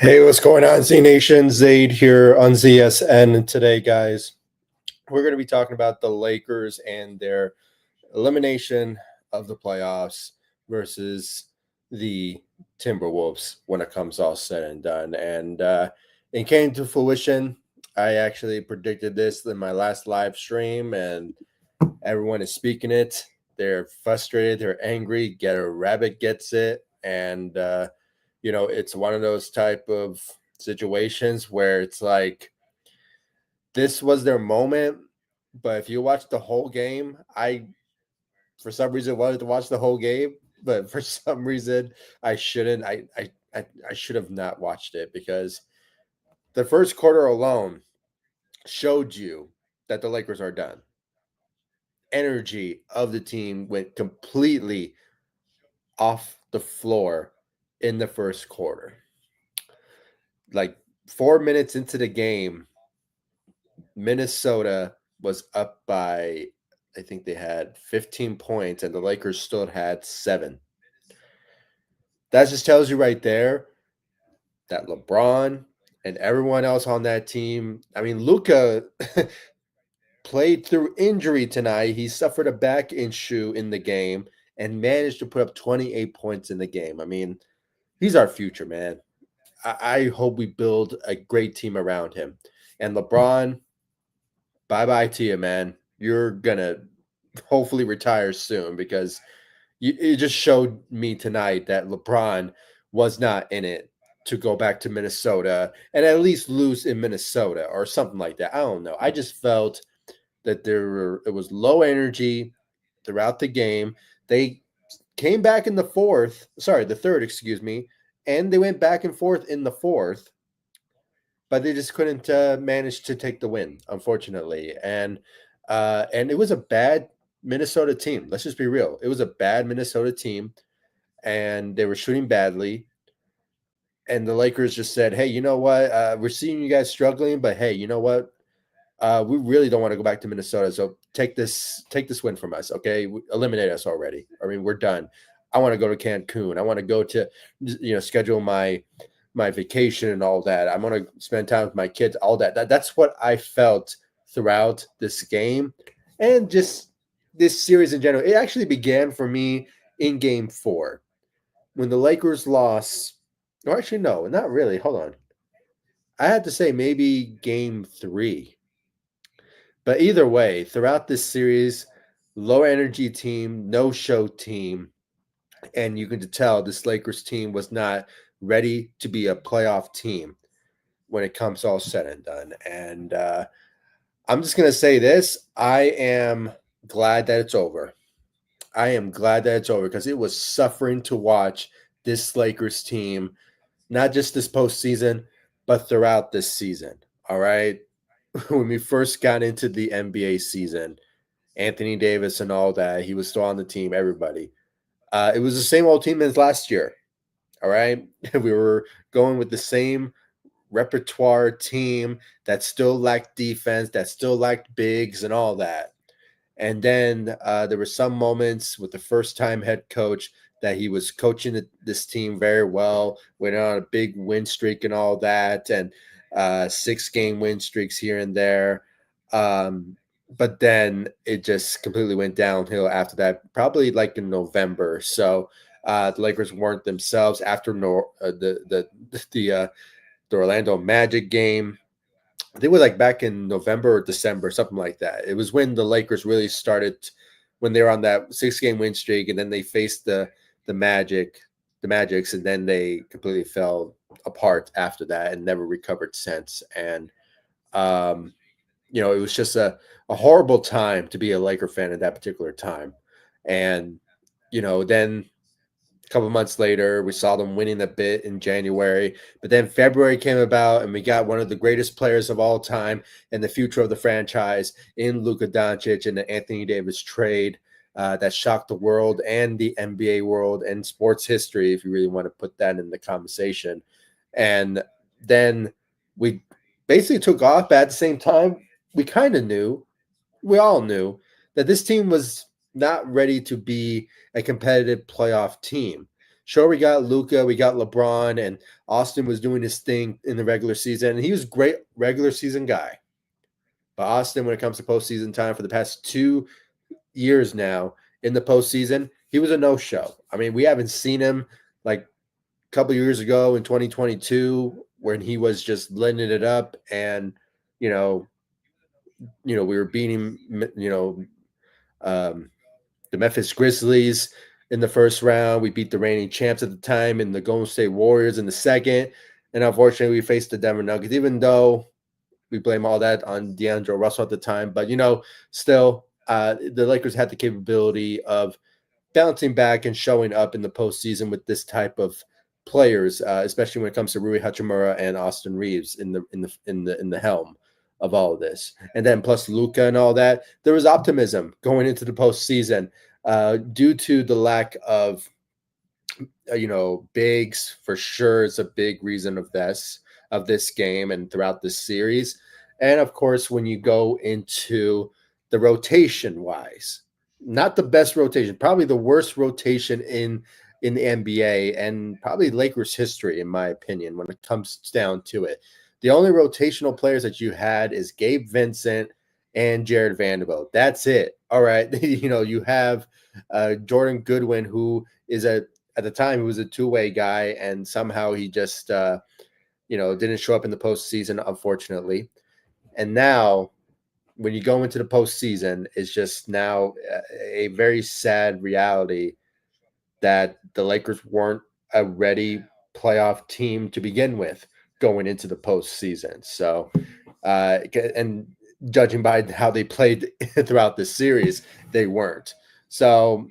Hey, what's going on, Z Nation? Zaid here on ZSN. And today, guys, we're going to be talking about the Lakers and their elimination of the playoffs versus the Timberwolves when it comes all said and done. And it came to fruition. I actually predicted this in my last live stream, and everyone is speaking it. They're frustrated, they're angry. Get a rabbit gets it. And, it's one of those type of situations where it's like this was their moment. But if you watch the whole game, I for some reason wanted to watch the whole game, but for some reason I shouldn't. I should have not watched it because the first quarter alone showed you that the Lakers are done. Energy of the team went completely off the floor in the first quarter. Like 4 minutes into the game, Minnesota was up by, I think they had 15 points, and the Lakers still had 7. That just tells you right there that LeBron and everyone else on that team, I mean, Luka played through injury tonight. He suffered a back issue in the game and managed to put up 28 points in the game. I mean, he's our future, man. I hope we build a great team around him. And LeBron, bye-bye to you, man. You're going to hopefully retire soon because it just showed me tonight that LeBron was not in it to go back to Minnesota and at least lose in Minnesota or something like that. I don't know. I just felt that it was low energy throughout the game. They came back in the third, excuse me, and they went back and forth in the fourth, but they just couldn't manage to take the win, unfortunately. And it was a bad Minnesota team. Let's just be real. It was a bad Minnesota team, and they were shooting badly. And the Lakers just said, "Hey, you know what? We're seeing you guys struggling, but hey, you know what? We really don't want to go back to Minnesota. So take this win from us, okay? Eliminate us already. I mean, we're done. I want to go to Cancun. I want to go to, schedule my vacation and all that. I want to spend time with my kids. All that's what I felt throughout this game, and just this series in general. It actually began for me in Game 4 when the Lakers lost. Or actually, no, not really. Hold on. I had to say maybe Game 3. But either way, throughout this series, low energy team, no show team, and you can tell this Lakers team was not ready to be a playoff team when it comes all said and done. And I'm just gonna say this: I am glad that it's over. I am glad that it's over because it was suffering to watch this Lakers team, not just this postseason, but throughout this season. All right. When we first got into the NBA season, Anthony Davis and all that, he was still on the team, everybody. It was the same old team as last year. All right. We were going with the same repertoire team that still lacked defense, that still lacked bigs and all that. And then there were some moments with the first time head coach that he was coaching this team very well, went on a big win streak and all that, and 6-game win streaks here and there. But then it just completely went downhill after that, probably like in November. So the Lakers weren't themselves after the Orlando Magic game. I think it was like back in November or December, something like that. It was when the Lakers really started, when they were on that 6-game win streak, and then they faced the Magics, and then they completely fell apart after that and never recovered since. And it was just a horrible time to be a Laker fan at that particular time. And then a couple months later, we saw them winning a bit in January, but then February came about, and we got one of the greatest players of all time and the future of the franchise in Luka Doncic and the Anthony Davis trade that shocked the world and the NBA world and sports history, if you really want to put that in the conversation. And then we basically took off, but at the same time, we all knew that this team was not ready to be a competitive playoff team. Sure, we got Luka, we got LeBron, and Austin was doing his thing in the regular season, and he was a great regular season guy. But Austin, when it comes to postseason time for the past 2 years now in the postseason, he was a no-show. I mean, we haven't seen him like a couple years ago in 2022 when he was just letting it up, and you know, we were beating um, the Memphis Grizzlies in the first round. We beat the reigning champs at the time and the Golden State Warriors in the second. And unfortunately, we faced the Denver Nuggets, even though we blame all that on D'Angelo Russell at the time. But, still, the Lakers had the capability of bouncing back and showing up in the postseason with this type of players, especially when it comes to Rui Hachimura and Austin Reaves in the helm of all of this. And then plus Luka and all that, there was optimism going into the postseason due to the lack of bigs. For sure is a big reason of this game and throughout this series. And of course, when you go into the rotation wise, not the best rotation, probably the worst rotation in the NBA and probably Lakers history, in my opinion, when it comes down to it. The only rotational players that you had is Gabe Vincent and Jared Vanderbilt. That's it. All right. You have Jordan Goodwin, who is at the time he was a two-way guy, and somehow he just didn't show up in the postseason, unfortunately. And now when you go into the postseason, it's just now a very sad reality that the Lakers weren't a ready playoff team to begin with going into the postseason. So, and judging by how they played throughout this series, they weren't. So,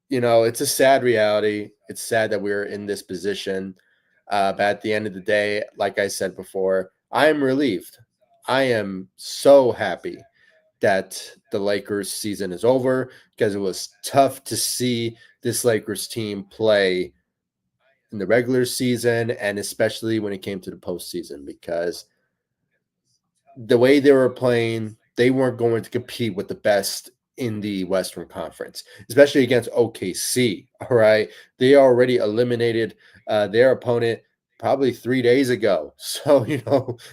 it's a sad reality. It's sad that we're in this position. But at the end of the day, like I said before, I am relieved. I am so happy that the Lakers season is over because it was tough to see this Lakers team play in the regular season and especially when it came to the postseason, because the way they were playing, they weren't going to compete with the best in the Western Conference, especially against OKC. All right. They already eliminated their opponent probably 3 days ago. So,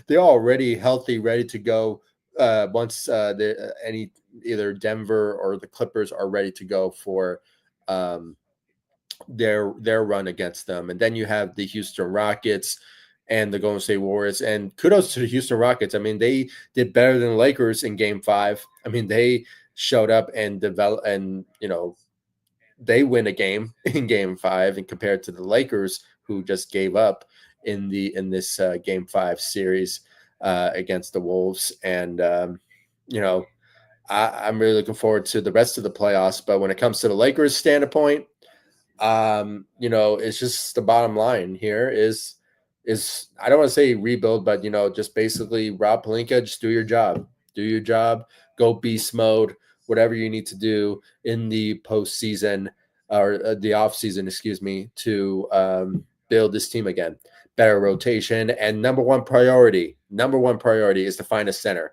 they're already healthy, ready to go once either Denver or the Clippers are ready to go for um, their run against them. And then you have the Houston Rockets and the Golden State Warriors. And kudos to the Houston Rockets. I mean, they did better than the Lakers in Game 5. I mean, they showed up and developed, and they win a game in Game 5, and compared to the Lakers, who just gave up in this Game 5 series against the Wolves. And I'm really looking forward to the rest of the playoffs. But when it comes to the Lakers standpoint, it's just the bottom line here is I don't want to say rebuild, but just basically Rob Pelinka, just do your job, go beast mode, whatever you need to do in the postseason or the off season, excuse me, to build this team again, better rotation, and number one priority is to find a center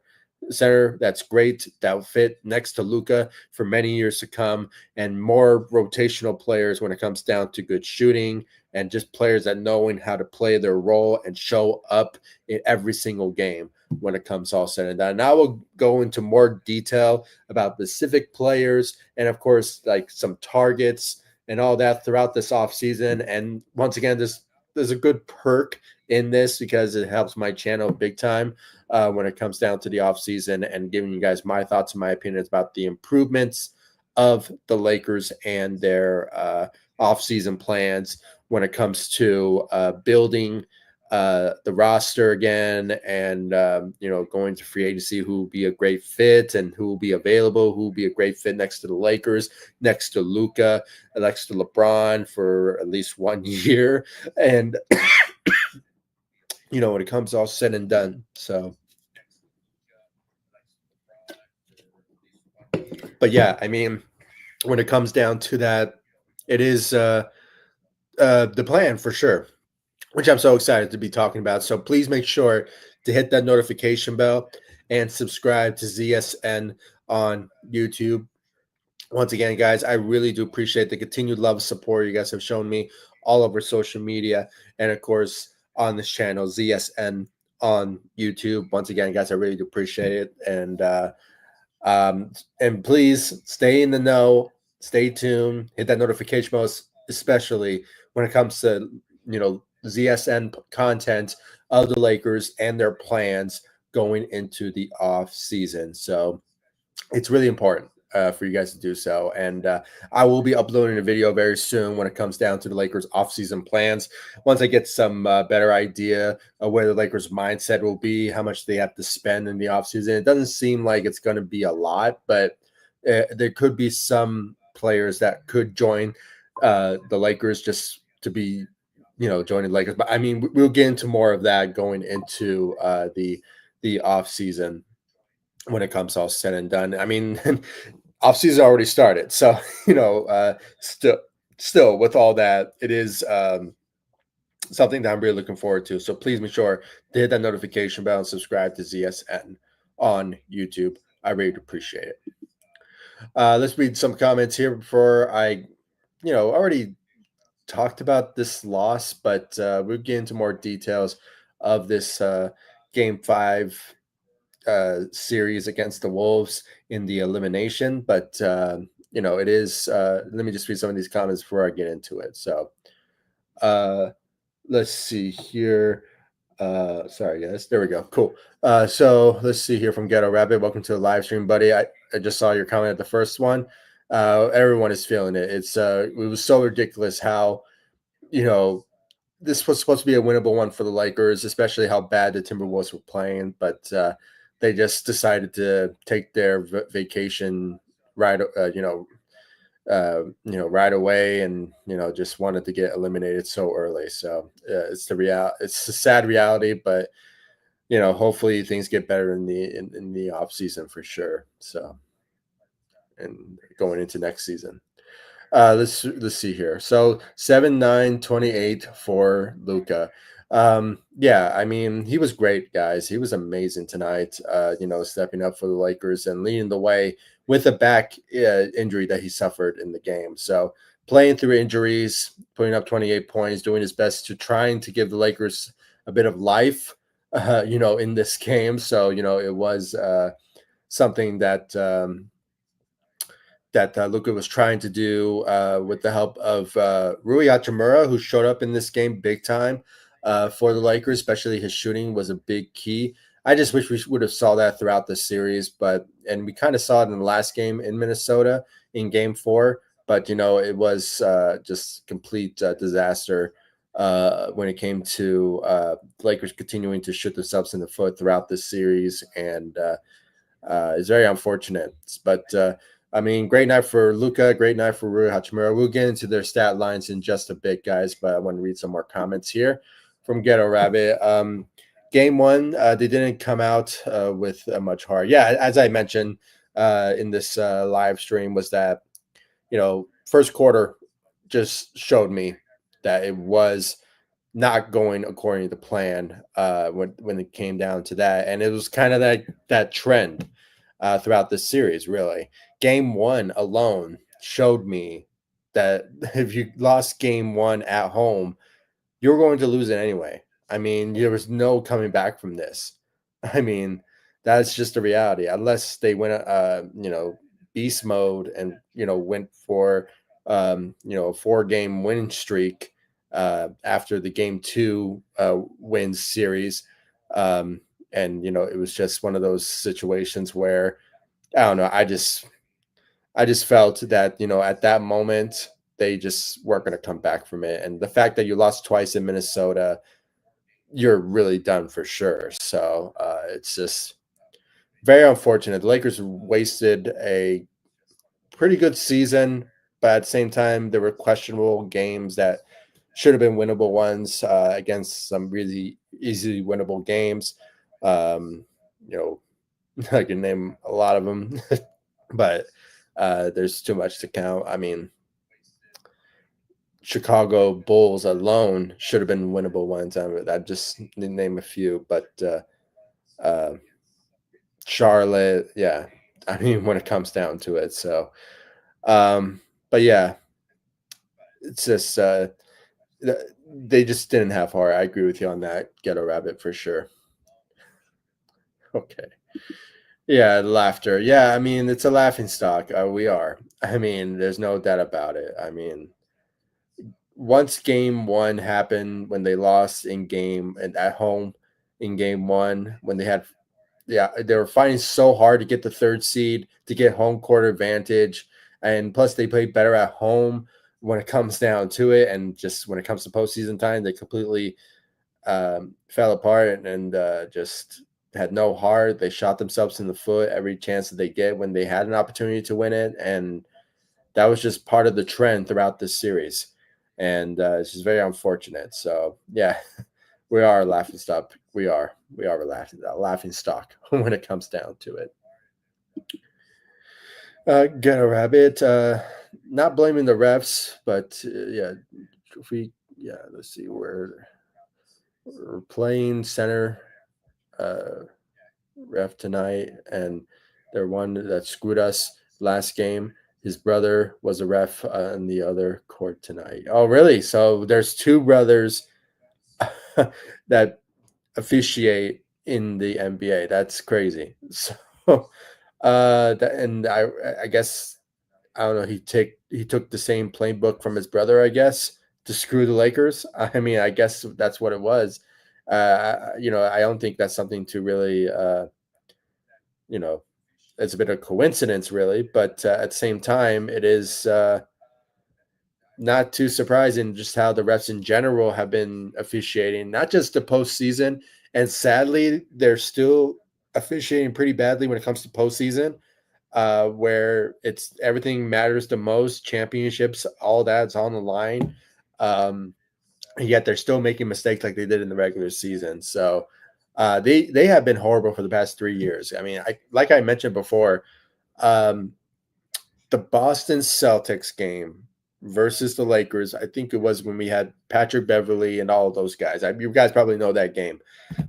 that's great, that will fit next to Luka for many years to come, and more rotational players when it comes down to good shooting and just players that knowing how to play their role and show up in every single game when it comes all said and done. And I will go into more detail about specific players and, of course, like some targets and all that throughout this offseason. And once again, there's a good perk in this because it helps my channel big time when it comes down to the offseason and giving you guys my thoughts and my opinions about the improvements of the Lakers and their offseason plans when it comes to building the roster again and, going to free agency, who will be a great fit and who will be available, who will be a great fit next to the Lakers, next to Luka, next to LeBron for at least 1 year. And, when it comes all said and done. So, but yeah, I mean, when it comes down to that, it is the plan for sure, which I'm so excited to be talking about. So please make sure to hit that notification bell and subscribe to ZSN on YouTube. Once again, guys, I really do appreciate the continued love and support you guys have shown me all over social media, and of course on this channel, ZSN on YouTube. Once again, guys, I really do appreciate it. Um, and please stay in the know, stay tuned, hit that notification bell, especially when it comes to ZSN content of the Lakers and their plans going into the off season. So it's really important for you guys to do so. And I will be uploading a video very soon when it comes down to the Lakers offseason plans. Once I get some better idea of where the Lakers mindset will be, how much they have to spend in the offseason. It doesn't seem like it's going to be a lot, but there could be some players that could join the Lakers just to be, joining the Lakers. But I mean, we'll get into more of that going into the offseason when it comes all said and done. I mean, off season already started, so still with all that, it is something that I'm really looking forward to. So please make sure to hit that notification bell and subscribe to ZSN on YouTube. I really appreciate it. Let's read some comments here before I, already talked about this loss, but we'll get into more details of this game 5 series against the Wolves in the elimination. But it is. Let me just read some of these comments before I get into it. So let's see here. Sorry, guys. There we go. Cool. So let's see here from Ghetto Rabbit. Welcome to the live stream, buddy. I just saw your comment at the first one. Everyone is feeling it. It was so ridiculous how this was supposed to be a winnable one for the Lakers, especially how bad the Timberwolves were playing. But they just decided to take their vacation right, right away, and just wanted to get eliminated so early. So it's it's a sad reality, but hopefully things get better in the off season for sure. So, and going into next season. Let's see here. So 7-9-28 for Luka. Yeah, I mean, he was great, guys. He was amazing tonight. Stepping up for the Lakers and leading the way with a back injury that he suffered in the game. So playing through injuries, putting up 28 points, doing his best to trying to give the Lakers a bit of life, in this game. So it was something that. Luka was trying to do with the help of Rui Hachimura, who showed up in this game big time for the Lakers, especially his shooting was a big key. I just wish we would have saw that throughout the series, and we kind of saw it in the last game in Minnesota in Game 4, but it was just complete disaster when it came to the Lakers continuing to shoot themselves in the foot throughout this series, and it's very unfortunate. But I mean, great night for Luka, great night for Rui Hachimura. We'll get into their stat lines in just a bit, guys, but I want to read some more comments here from Ghetto Rabbit. Game 1, they didn't come out with much heart. Yeah, as I mentioned in this live stream, was that, first quarter just showed me that it was not going according to plan when it came down to that. And it was kind of that trend throughout this series, really. Game 1 alone showed me that if you lost game 1 at home, you're going to lose it anyway. I mean, there was no coming back from this. I mean, that's just a reality. Unless they went, beast mode and, went for, a 4-game winning streak after the game 2 wins series. And, it was just one of those situations where, I don't know, I just felt that, at that moment, they just weren't going to come back from it. And the fact that you lost twice in Minnesota, you're really done for sure. So it's just very unfortunate. The Lakers wasted a pretty good season, but at the same time, there were questionable games that should have been winnable ones against some really easily winnable games. I can name a lot of them, but there's too much to count. I mean, Chicago Bulls alone should have been winnable ones. I just didn't name a few, but Charlotte, yeah. I mean, when it comes down to it. So, but yeah, it's just they just didn't have heart. I agree with you on that, Ghetto Rabbit, for sure. Okay. Yeah, laughter. Yeah, I mean, it's a laughing stock. We are. I mean, there's no doubt about it. I mean, once game one happened, when they lost in game and at home in game one, when they had, yeah, they were fighting so hard to get the third seed, to get home court advantage. And plus, they play better at home when it comes down to it. And just when it comes to postseason time, they completely fell apart and just had no heart. They shot themselves in the foot every chance that they get when they had an opportunity to win it. And that was just part of the trend throughout this series. And it's just very unfortunate. So, yeah, we are a laughing stock. We are a laughing stock when it comes down to it. Get a rabbit. Not blaming the refs, but yeah, if we, yeah, let's see where we're playing center ref tonight, and they're one that screwed us last game. His brother was a ref on the other court tonight. Oh, really? So there's two brothers that officiate in the NBA. That's crazy. So, and I guess I don't know. He took the same playbook from his brother, I guess, to screw the Lakers. I mean, I guess that's what it was. I don't think that's something to really, you know, it's a bit of coincidence, really. But at the same time, it is not too surprising just how the refs in general have been officiating, not just the postseason. And sadly, they're still officiating pretty badly when it comes to postseason, where it's everything matters the most, championships, all that's on the line. Um, Yet they're still making mistakes like they did in the regular season. So they have been horrible for the past 3 years. I mean, like I mentioned before, um, the Boston Celtics game versus the Lakers, I think it was when we had Patrick Beverly and all of those guys. You guys probably know that game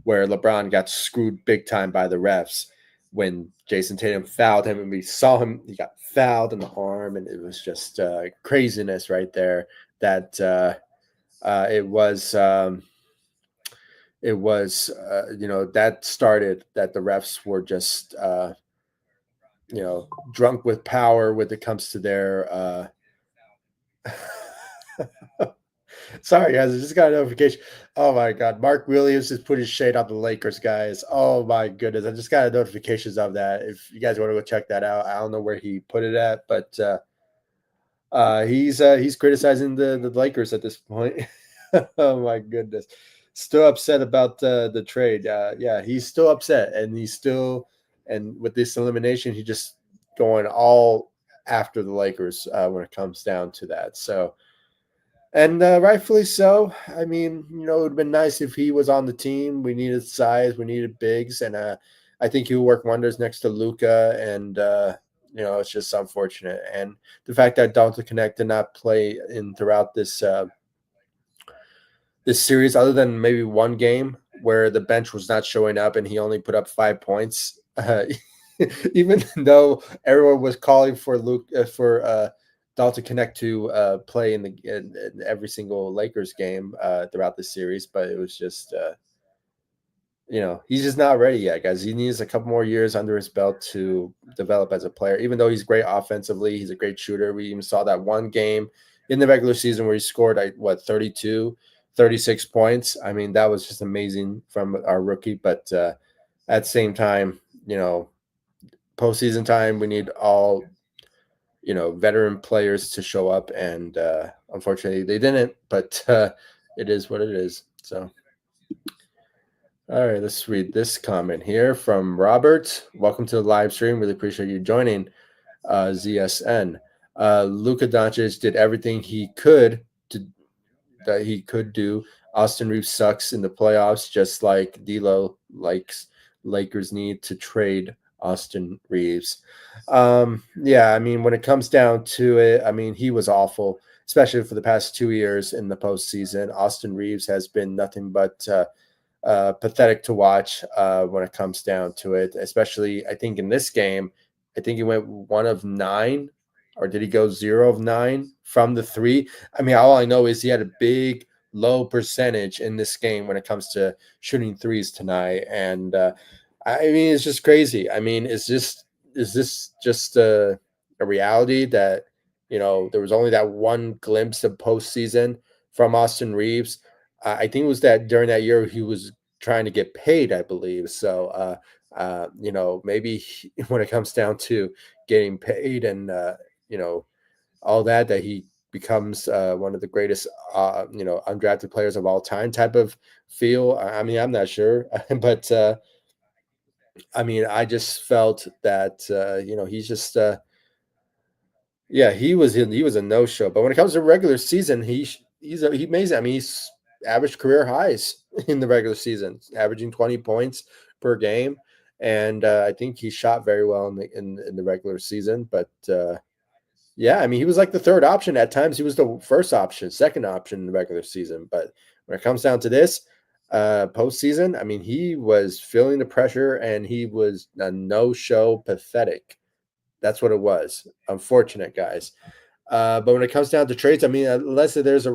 where LeBron got screwed big time by the refs when Jason Tatum fouled him, and we saw him, he got fouled in the arm, and it was just craziness right there. That it was that started that the refs were just drunk with power when it comes to their sorry guys, I just got a notification. Oh my god, Mark Williams just put his shade on the Lakers, guys. Oh my goodness, I just got notifications of that. If you guys want to go check that out, I don't know where he put it at, but he's criticizing the Lakers at this point. Oh my goodness, still upset about the trade. Yeah, he's still upset, and and with this elimination, he just going all after the Lakers when it comes down to that. So, and rightfully so. I mean, it would have been nice if he was on the team. We needed size, we needed bigs, and I think he would work wonders next to Luka. And it's just unfortunate. And the fact that Dalton Connect did not play in throughout this series, other than maybe one game where the bench was not showing up and he only put up 5 points. Even though everyone was calling for Dalton Connect to play in every single Lakers game throughout the series, but it was just he's just not ready yet, guys. He needs a couple more years under his belt to develop as a player. Even though he's great offensively, he's a great shooter. We even saw that one game in the regular season where he scored 32, 36 points. I mean, that was just amazing from our rookie. But at the same time, postseason time, we need all veteran players to show up, and unfortunately they didn't, but it is what it is. So all right, let's read this comment here from Robert. Welcome to the live stream. Really appreciate you joining, ZSN. Luka Doncic did everything that he could do. Austin Reeves sucks in the playoffs, just like D'Lo likes. Lakers need to trade Austin Reeves. Yeah, I mean, when it comes down to it, I mean, he was awful, especially for the past 2 years in the postseason. Austin Reeves has been nothing but pathetic to watch when it comes down to it, especially I think in this game. I think he went 1 of 9, or did he go 0 of 9 from the three? I mean, all I know is he had a big low percentage in this game when it comes to shooting threes tonight. And I mean, it's just crazy. I mean, is this just a reality that there was only that one glimpse of postseason from Austin Reeves? I think it was that during that year he was trying to get paid, I believe. So, maybe when it comes down to getting paid and you know all that he becomes one of the greatest undrafted players of all time type of feel. I mean, I'm not sure, but I mean, I just felt that he's just yeah, he was a no show. But when it comes to regular season, he's amazing. I mean, he's averaged career highs in the regular season, averaging 20 points per game, and I think he shot very well in the regular season. But yeah, I mean, he was like the third option. At times, he was the first option, second option in the regular season. But when it comes down to this postseason, I mean, he was feeling the pressure and he was a no-show, pathetic. That's what it was. Unfortunate, guys. But when it comes down to trades, I mean, unless there's a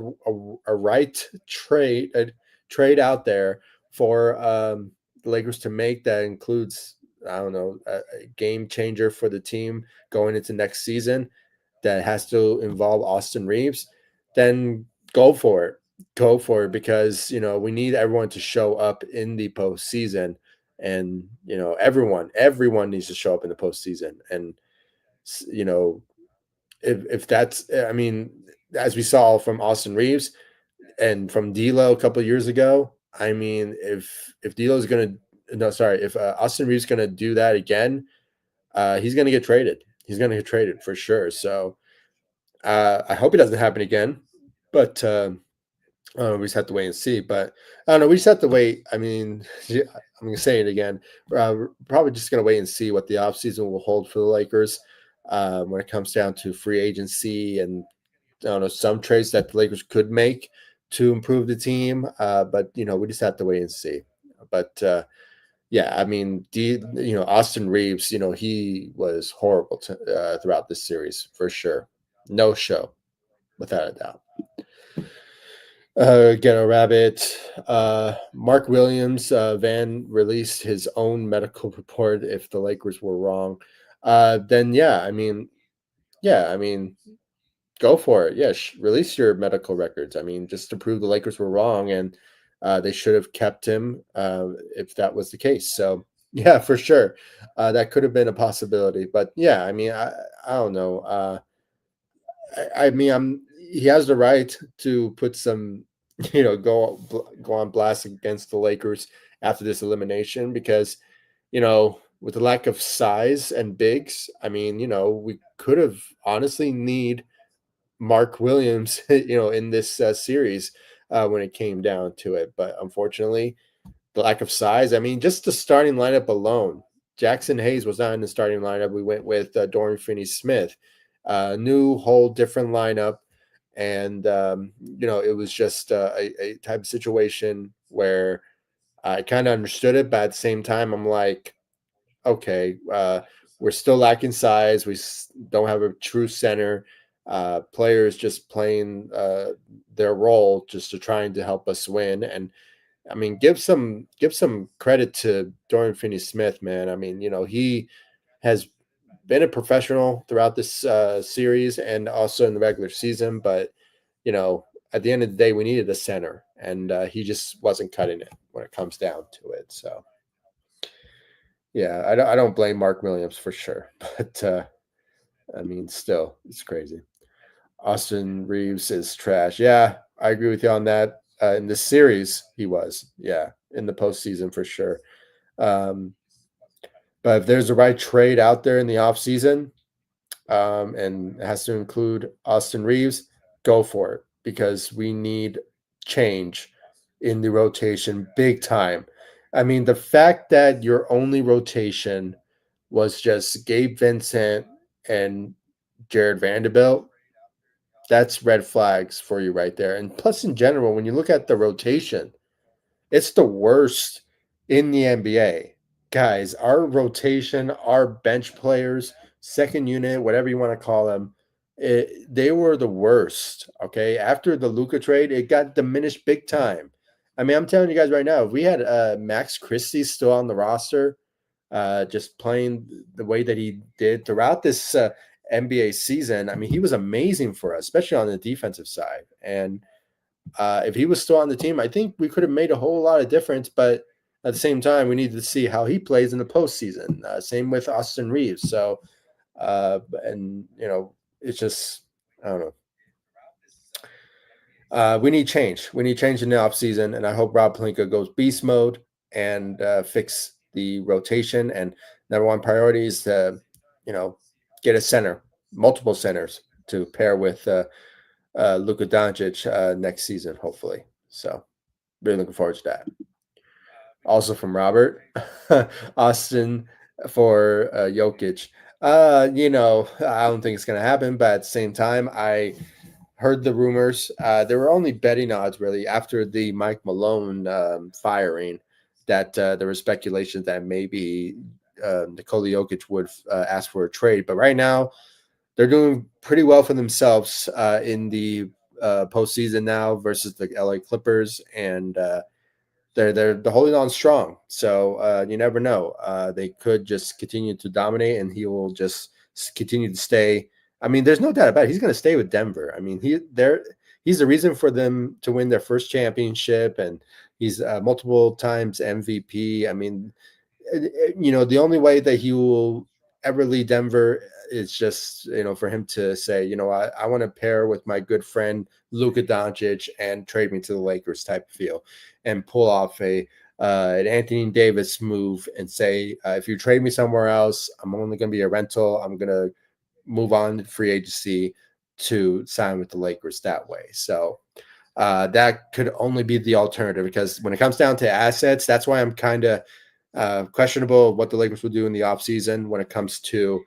right trade out there for the Lakers to make that includes, I don't know, a game changer for the team going into next season that has to involve Austin Reeves, then go for it. Go for it because we need everyone to show up in the postseason, and everyone needs to show up in the postseason, and you know if that's, I mean, as we saw from Austin Reeves and from D'Lo a couple of years ago, I mean, if D'Lo's gonna no, sorry, if Austin Reeves gonna do that again, he's gonna get traded. He's gonna get traded for sure. So I hope it doesn't happen again, but we just have to wait and see. But I don't know. We just have to wait. I mean, I'm going to say it again. We're probably just going to wait and see what the offseason will hold for the Lakers when it comes down to free agency and I don't know some trades that the Lakers could make to improve the team. But we just have to wait and see. But yeah, I mean, Austin Reeves, he was horrible throughout this series for sure. No show, without a doubt. Ghetto Rabbit. Mark Williams Van released his own medical report if the Lakers were wrong. Then yeah, I mean, go for it. Yeah, release your medical records. I mean, just to prove the Lakers were wrong and they should have kept him if that was the case. So yeah, for sure, that could have been a possibility. But yeah, I mean, I don't know. I mean, he has the right to put some, go on blast against the Lakers after this elimination because, with the lack of size and bigs, I mean, we could have honestly need Mark Williams, in this series when it came down to it. But unfortunately, the lack of size. I mean, just the starting lineup alone. Jackson Hayes was not in the starting lineup. We went with Dorian Finney-Smith, new whole different lineup, and it was just a type of situation where I kind of understood it, but at the same time, I'm like, okay, we're still lacking size. We don't have a true center. Players just playing their role just to trying to help us win, and I mean, give some credit to Dorian Finney-Smith, man. I mean, he has been a professional throughout this series and also in the regular season. But at the end of the day, we needed a center, and he just wasn't cutting it when it comes down to it. So yeah, I don't blame Mark Williams for sure, but I mean, still, it's crazy. Austin Reeves is trash. Yeah, I agree with you on that. In this series, he was. Yeah, in the postseason for sure. Um, but if there's a right trade out there in the offseason, and it has to include Austin Reeves, go for it because we need change in the rotation big time. I mean, the fact that your only rotation was just Gabe Vincent and Jared Vanderbilt, that's red flags for you right there. And plus, in general, when you look at the rotation, it's the worst in the NBA. Guys, our rotation, our bench players, second unit, whatever you want to call them, they were the worst. Okay, after the Luka trade, it got diminished big time. I mean, I'm telling you guys right now, if we had Max Christie still on the roster, just playing the way that he did throughout this NBA season, I mean, he was amazing for us, especially on the defensive side. And if he was still on the team, I think we could have made a whole lot of difference. But at the same time, we need to see how he plays in the postseason. Same with Austin Reeves. So, and it's just I don't know. We need change. We need change in the offseason, and I hope Rob Pelinka goes beast mode and fix the rotation. And number one priority is to, get a center, multiple centers to pair with Luka Doncic next season, hopefully. So, really looking forward to that. Also from Robert, Austin for Jokic. I don't think it's going to happen, but at the same time, I heard the rumors. There were only betting odds really after the Mike Malone firing that there was speculation that maybe Nikola Jokic would ask for a trade. But right now, they're doing pretty well for themselves in the postseason now versus the LA Clippers, and they're holding on strong. So you never know. They could just continue to dominate, and he will just continue to stay. I mean, there's no doubt about it. He's going to stay with Denver. I mean, he's the reason for them to win their first championship, and he's multiple times MVP. I mean, the only way that he will ever leave Denver is just, for him to say, I want to pair with my good friend Luka Doncic and trade me to the Lakers type of feel and pull off an Anthony Davis move and say, if you trade me somewhere else, I'm only going to be a rental. I'm going to move on to free agency to sign with the Lakers that way. So that could only be the alternative, because when it comes down to assets, that's why I'm kind of questionable what the Lakers will do in the offseason when it comes to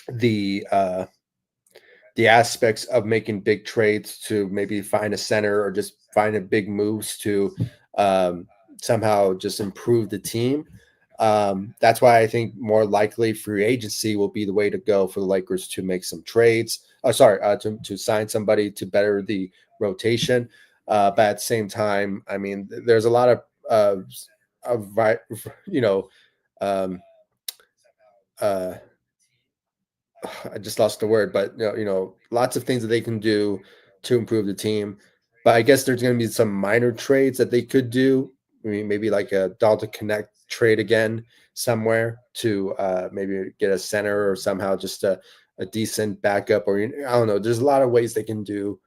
the aspects of making big trades to maybe find a center or just find a big moves to somehow just improve the team. That's why I think more likely free agency will be the way to go for the Lakers to make some trades. To sign somebody to better the rotation. But at the same time, I mean, there's a lot of um, uh, I just lost the word, but lots of things that they can do to improve the team. But I guess there's going to be some minor trades that they could do. I mean, maybe like a Dalton Connect trade again somewhere to maybe get a center or somehow just a decent backup, or I don't know. There's a lot of ways they can do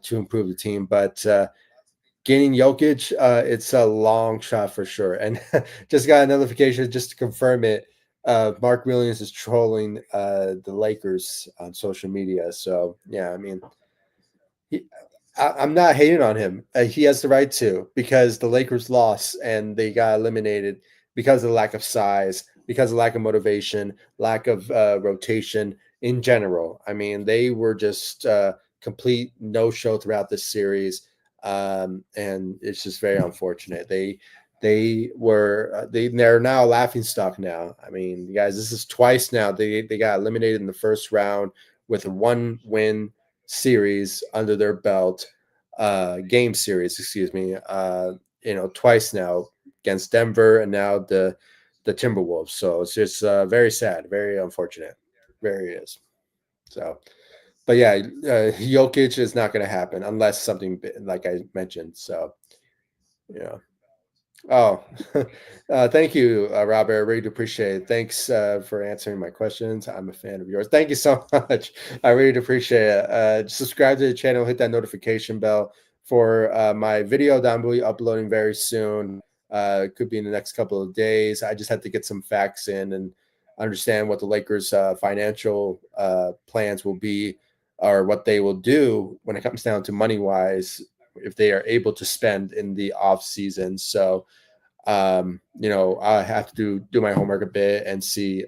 to improve the team, but gaining Jokic, it's a long shot for sure. And just got a notification just to confirm it. Mark Williams is trolling the Lakers on social media. So yeah, I mean, I'm not hating on him. He has the right to, because the Lakers lost and they got eliminated because of the lack of size, because of lack of motivation, lack of rotation in general. I mean, they were just complete no-show throughout this series, and it's just very unfortunate. They're now a laughing stock now. I mean, guys, this is twice now they got eliminated in the first round with a 1-win series under their belt, game series, excuse me, twice now against Denver and now the Timberwolves. So it's just very sad, very unfortunate, very is. So, but yeah, Jokic is not going to happen unless something like I mentioned. So, yeah. Oh, thank you, Robert. I really appreciate it. Thanks for answering my questions. I'm a fan of yours. Thank you so much. I really appreciate it. Subscribe to the channel, hit that notification bell for my video that I'm really uploading very soon. It could be in the next couple of days. I just have to get some facts in and understand what the Lakers' financial plans will be, or what they will do when it comes down to money-wise, if they are able to spend in the off season. So, I have to do my homework a bit and see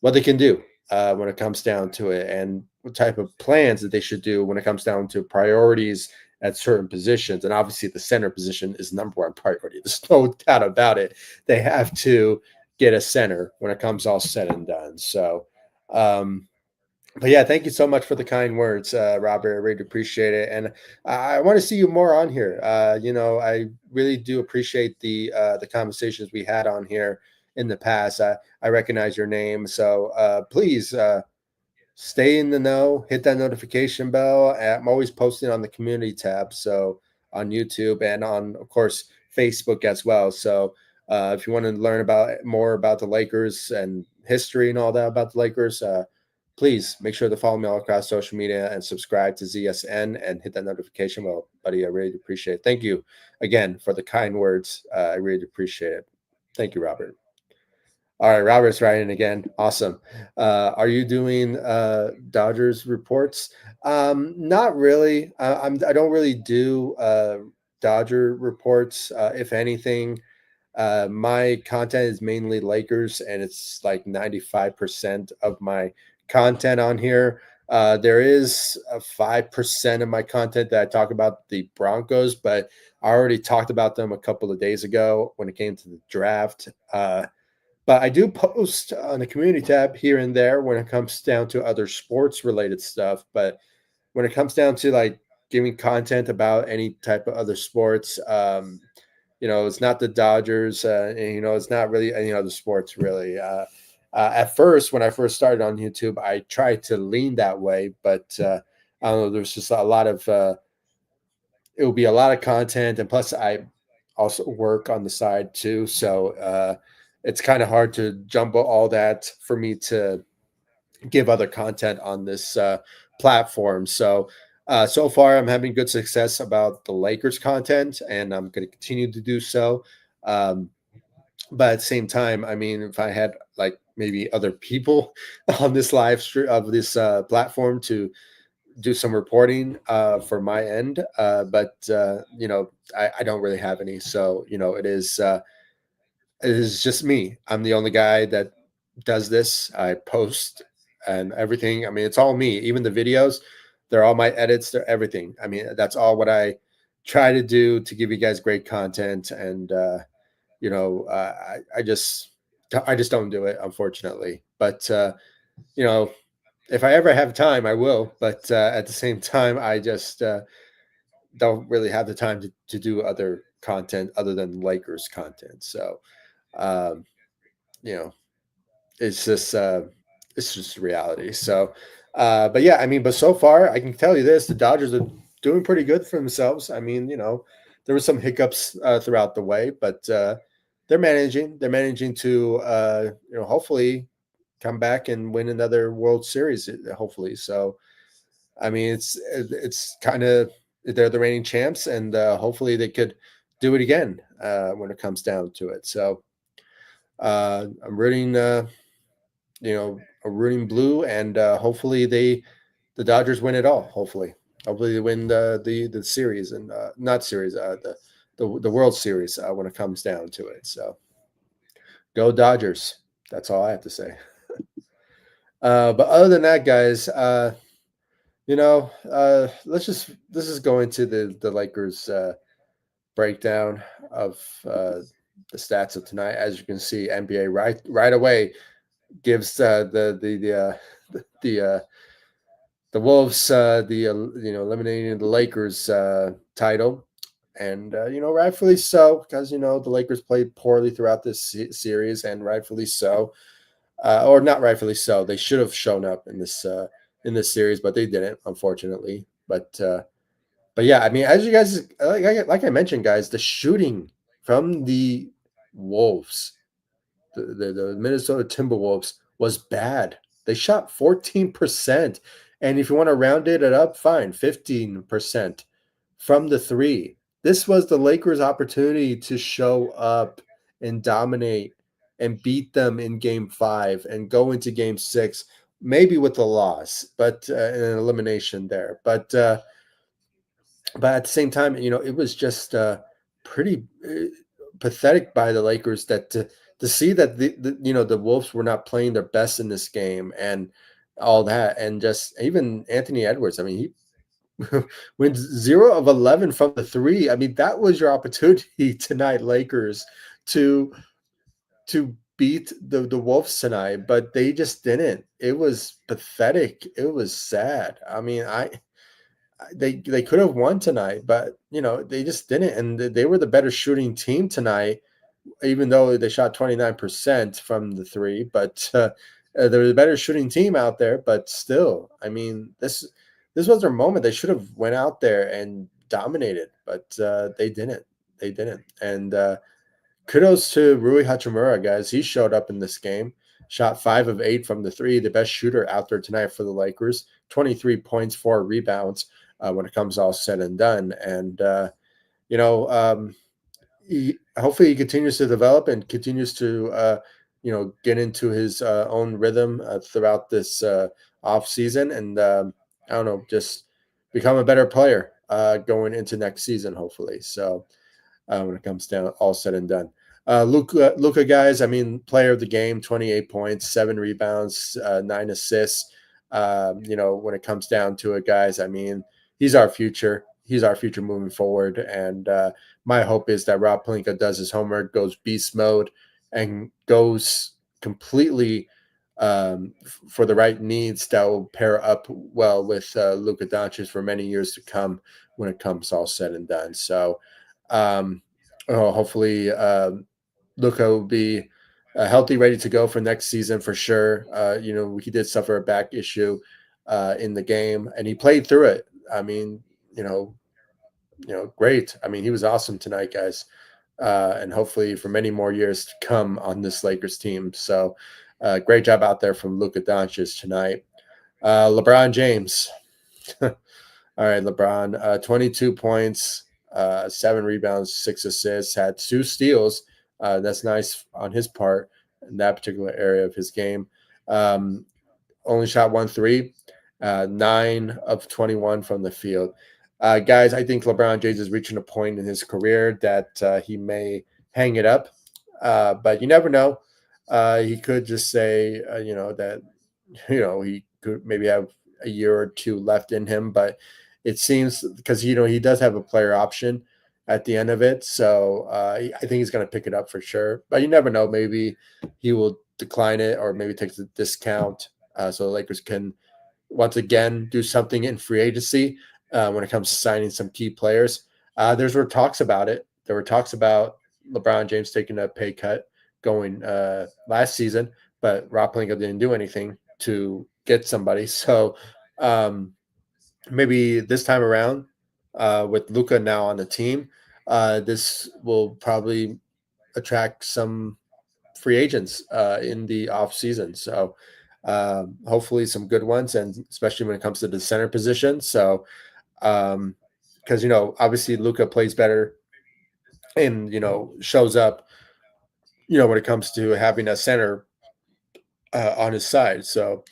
what they can do when it comes down to it, and what type of plans that they should do when it comes down to priorities at certain positions. And obviously, the center position is number one priority. There's no doubt about it. They have to get a center when it comes all said and done. So, But yeah, thank you so much for the kind words, Robert. I really appreciate it, and I want to see you more on here. I really do appreciate the conversations we had on here in the past. I recognize your name, so please stay in the know, hit that notification bell. I'm always posting on the community tab, so on YouTube and on, of course, Facebook as well. So if you want to learn about more about the Lakers and history and all that about the Lakers, please make sure to follow me all across social media and subscribe to ZSN and hit that notification bell, buddy. I really appreciate it. Thank you again for the kind words. I really appreciate it. Thank you, Robert. All right, Robert's writing again. Awesome. Are you doing Dodgers reports? Not really. I don't really do Dodger reports. If anything, my content is mainly Lakers, and it's like 95% of my content on here. There is 5% of my content that I talk about the Broncos, but I already talked about them a couple of days ago when it came to the draft. But I do post on the community tab here and there when it comes down to other sports related stuff. But when it comes down to like giving content about any type of other sports, it's not the Dodgers, and, it's not really any other sports really. At first, when I first started on YouTube, I tried to lean that way, but I don't know, there's just a lot of it will be a lot of content, and plus I also work on the side too, so it's kind of hard to jumble all that for me to give other content on this platform. So so far I'm having good success about the Lakers content, and I'm going to continue to do so. Um, but at the same time, I mean, if I had like maybe other people on this live stream of this platform to do some reporting for my end, but I don't really have any. So it is just me. I'm the only guy that does this. I post and everything. I mean, it's all me. Even the videos, they're all my edits. They're everything. I mean, that's all what I try to do to give you guys great content. And I just don't do it, unfortunately. But you know, if I ever have time, I will. But at the same time, I just don't really have the time to do other content other than Lakers content. So um, you know, it's just reality. So, but yeah, I mean, but so far I can tell you this: the Dodgers are doing pretty good for themselves. I mean, there were some hiccups throughout the way, but they're managing. They're managing to hopefully come back and win another World Series. Hopefully, so I mean, it's kind of they're the reigning champs, and hopefully they could do it again when it comes down to it. So I'm rooting. A rooting blue, and hopefully the Dodgers win it all. Hopefully they win the series, and not series, the World Series when it comes down to it. So go Dodgers. That's all I have to say. But other than that, guys, let's just go into the Lakers breakdown of the stats of tonight. As you can see, NBA right away gives the Wolves eliminating the Lakers title, and rightfully so, because the Lakers played poorly throughout this series, and rightfully so, or not rightfully so. They should have shown up in this series, but they didn't, unfortunately. But yeah, I mean, as you guys like I mentioned, guys, the shooting from the Wolves, the Minnesota Timberwolves was bad. They shot 14%. And if you want to round it up, fine, 15% from the three. This was the Lakers' opportunity to show up and dominate and beat them in game 5 and go into game 6, maybe with a loss, but an elimination there. But at the same time, it was just pretty pathetic by the Lakers that to see that the Wolves were not playing their best in this game and all that, and just even Anthony Edwards. I mean, he went 0 of 11 from the three. I mean, that was your opportunity tonight, Lakers, to beat the Wolves tonight, but they just didn't. It was pathetic. It was sad. I mean, they could have won tonight, but they just didn't, and they were the better shooting team tonight, even though they shot 29% from the three. But they're the better shooting team out there. But still, I mean, this was their moment. They should have went out there and dominated, but they didn't. They didn't, and kudos to Rui Hachimura, guys. He showed up in this game, shot 5 of 8 from the three, the best shooter out there tonight for the Lakers. 23 points, 4 rebounds when it comes all said and done. And you know, hopefully he continues to develop and continues to get into his own rhythm throughout this off season, and I don't know, just become a better player going into next season, hopefully. So when it comes down all said and done. Luka, guys, I mean, player of the game, 28 points, 7 rebounds, 9 assists. When it comes down to it, guys, I mean, he's our future. He's our future moving forward. And my hope is that Rob Pelinka does his homework, goes beast mode, and goes completely for the right needs that will pair up well with Luka Doncic for many years to come when it comes all said and done. So, hopefully, Luka will be healthy, ready to go for next season for sure. He did suffer a back issue in the game, and he played through it. I mean, great. I mean, he was awesome tonight, guys, and hopefully for many more years to come on this Lakers team. So, great job out there from Luka Doncic tonight. LeBron James. All right, LeBron, 22 points, 7 rebounds, 6 assists, had 2 steals. That's nice on his part in that particular area of his game. Only shot 1 3, 9 of 21 from the field. Guys, I think LeBron James is reaching a point in his career that he may hang it up, but you never know. He could just say, that he could maybe have a year or two left in him, but it seems because he does have a player option at the end of it, so I think he's going to pick it up for sure. But you never know; maybe he will decline it, or maybe takes a discount, so the Lakers can once again do something in free agency when it comes to signing some key players. Were talks about it. There were talks about LeBron James taking a pay cut going last season, but Rob Pelinka didn't do anything to get somebody. So maybe this time around, with Luka now on the team, this will probably attract some free agents in the off season. So hopefully some good ones, and especially when it comes to the center position. So because obviously Luka plays better and shows up when it comes to having a center on his side. So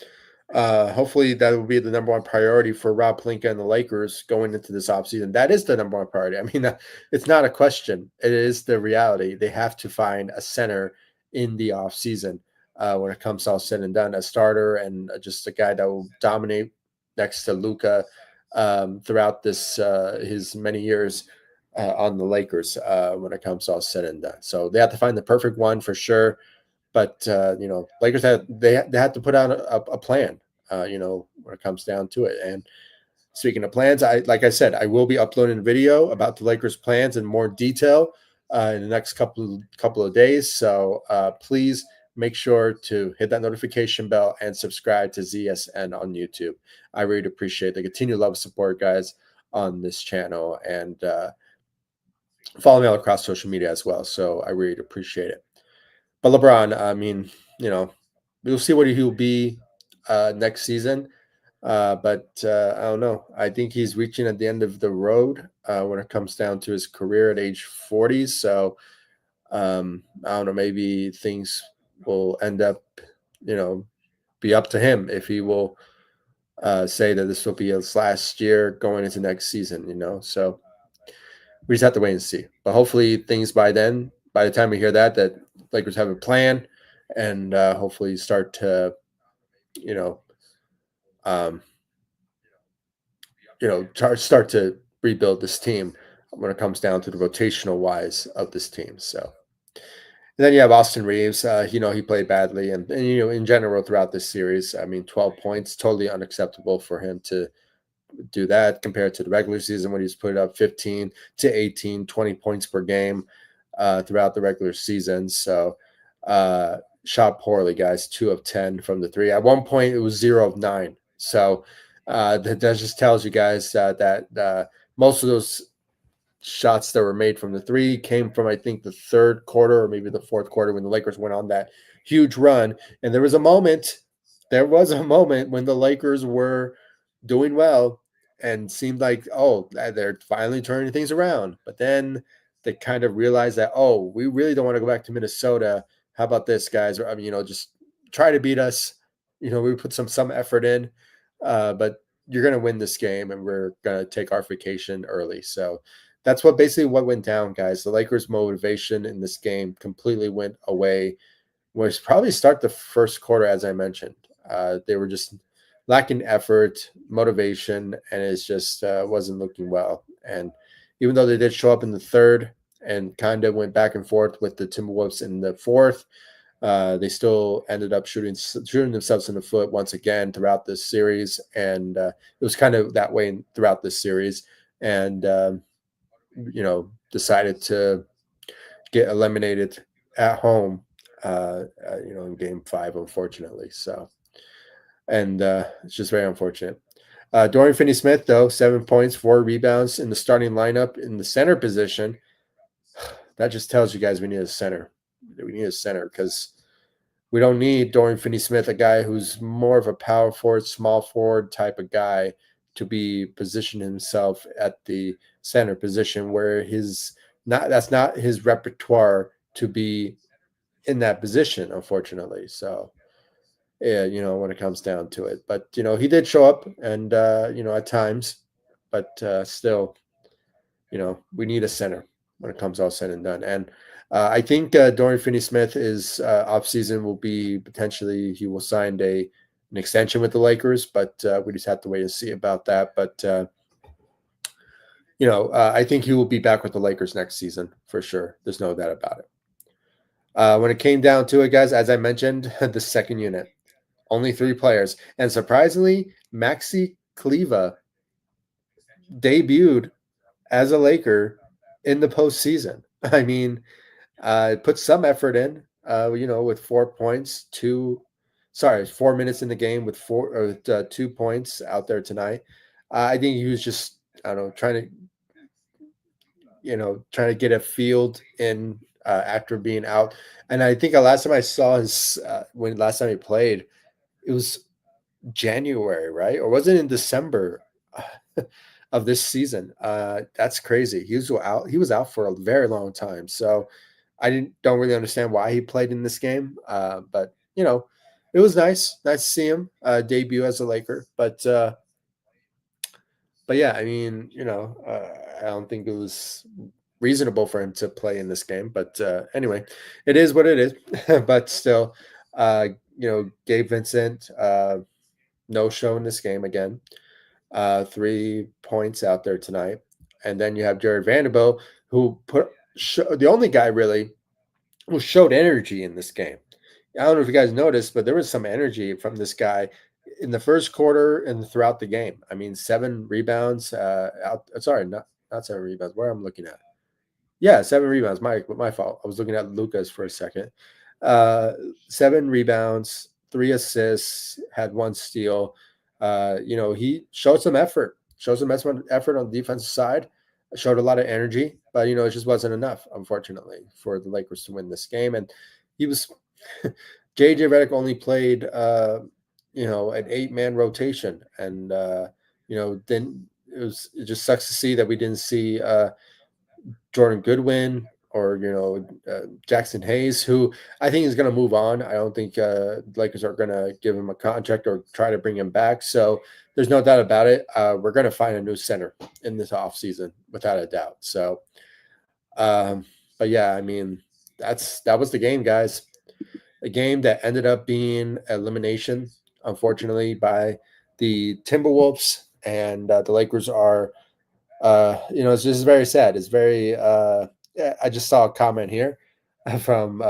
hopefully that will be the number one priority for Rob Pelinka and the Lakers going into this offseason. That is the number one priority. I mean, it's not a question. It is the reality. They have to find a center in the offseason when it comes all said and done, a starter and just a guy that will dominate next to Luka throughout his many years on the Lakers when it comes all said and done. So they have to find the perfect one for sure. But Lakers had to put out a plan. When it comes down to it. And speaking of plans, like I said, I will be uploading a video about the Lakers' plans in more detail in the next couple of days. So please make sure to hit that notification bell and subscribe to ZSN on YouTube. I really appreciate the continued love and support, guys, on this channel, and follow me all across social media as well. So I really appreciate it. But LeBron, I mean, we'll see what he'll be next season. But I don't know. I think he's reaching at the end of the road when it comes down to his career at age 40. So I don't know. Maybe things will end up, be up to him if he will say that this will be his last year going into next season. So we just have to wait and see. But hopefully, things by then, by the time we hear that Lakers have a plan, and hopefully start to, um, start to rebuild this team when it comes down to the rotational wise of this team. So And then you have Austin Reaves. He played badly, and in general throughout this series. I mean, 12 points, totally unacceptable for him to do that compared to the regular season when he's put up 15 to 18, 20 points per game throughout the regular season. So shot poorly, guys. 2 of 10 from the three. At one point, it was 0 of 9. So that just tells you guys that most of those shots that were made from the three came from, I think, the third quarter or maybe the fourth quarter when the Lakers went on that huge run. And there was a moment when the Lakers were doing well and seemed like, oh, they're finally turning things around. But then they kind of realized that, oh, we really don't want to go back to Minnesota. How about this, guys? Or, I mean, just try to beat us. We put some effort in, but you're going to win this game and we're going to take our vacation early. So that's what went down, guys. The Lakers' motivation in this game completely went away. Was probably start the first quarter, as I mentioned. They were just lacking effort, motivation, and it's just wasn't looking well. And even though they did show up in the third and kind of went back and forth with the Timberwolves in the fourth, they still ended up shooting themselves in the foot once again throughout this series, and it was kind of that way throughout this series. And decided to get eliminated at home, in game 5, unfortunately. So, and it's just very unfortunate. Dorian Finney-Smith, though, 7 points, 4 rebounds in the starting lineup in the center position. That just tells you guys we need a center. We need a center because we don't need Dorian Finney-Smith, a guy who's more of a power forward, small forward type of guy, to be positioning himself at the center position where that's not his repertoire to be in that position, unfortunately. So yeah, when it comes down to it. But he did show up and at times, but still, we need a center when it comes all said and done. And I think Dorian Finney-Smith is off season will be potentially he will sign an extension with the Lakers, but we just have to wait and see about that. But I think he will be back with the Lakers next season for sure. There's no doubt about it. When it came down to it, guys, as I mentioned, the second unit, only 3 players, and surprisingly, Maxi Kleva debuted as a Laker in the postseason. I mean, put some effort in, with 4 points, 4 minutes in the game with 2 points out there tonight. I think he was just, I don't know, trying to get a field in after being out. And I think the last time I saw last time he played, it was January, right? Or was it in December of this season? That's crazy. He was out for a very long time. So I don't really understand why he played in this game. But it was nice to see him debut as a Laker. But yeah, I mean, I don't think it was reasonable for him to play in this game. But anyway, it is what it is. But still, Gabe Vincent, no show in this game again. 3 points out there tonight. And then you have Jared Vanderbilt, who the only guy really who showed energy in this game. I don't know if you guys noticed, but there was some energy from this guy in the first quarter and throughout the game. I mean, 7 rebounds. Sorry, not 7 rebounds. Where I'm looking at. Yeah, 7 rebounds. My fault. I was looking at Luka's for a second. 7 rebounds, 3 assists, had 1 steal. He showed some effort. Showed some effort on the defensive side. Showed a lot of energy, but it just wasn't enough, unfortunately, for the Lakers to win this game. And he was JJ Redick only played an 8-man rotation, and then it just sucks to see that we didn't see Jordan Goodwin or Jackson Hayes, who I think is going to move on. I don't think Lakers are going to give him a contract or try to bring him back. So there's no doubt about it. We're going to find a new center in this offseason, without a doubt. So, but yeah, I mean, that was the game, guys. A game that ended up being elimination, unfortunately, by the Timberwolves, and the Lakers are. It's just very sad. It's very. I just saw a comment here. from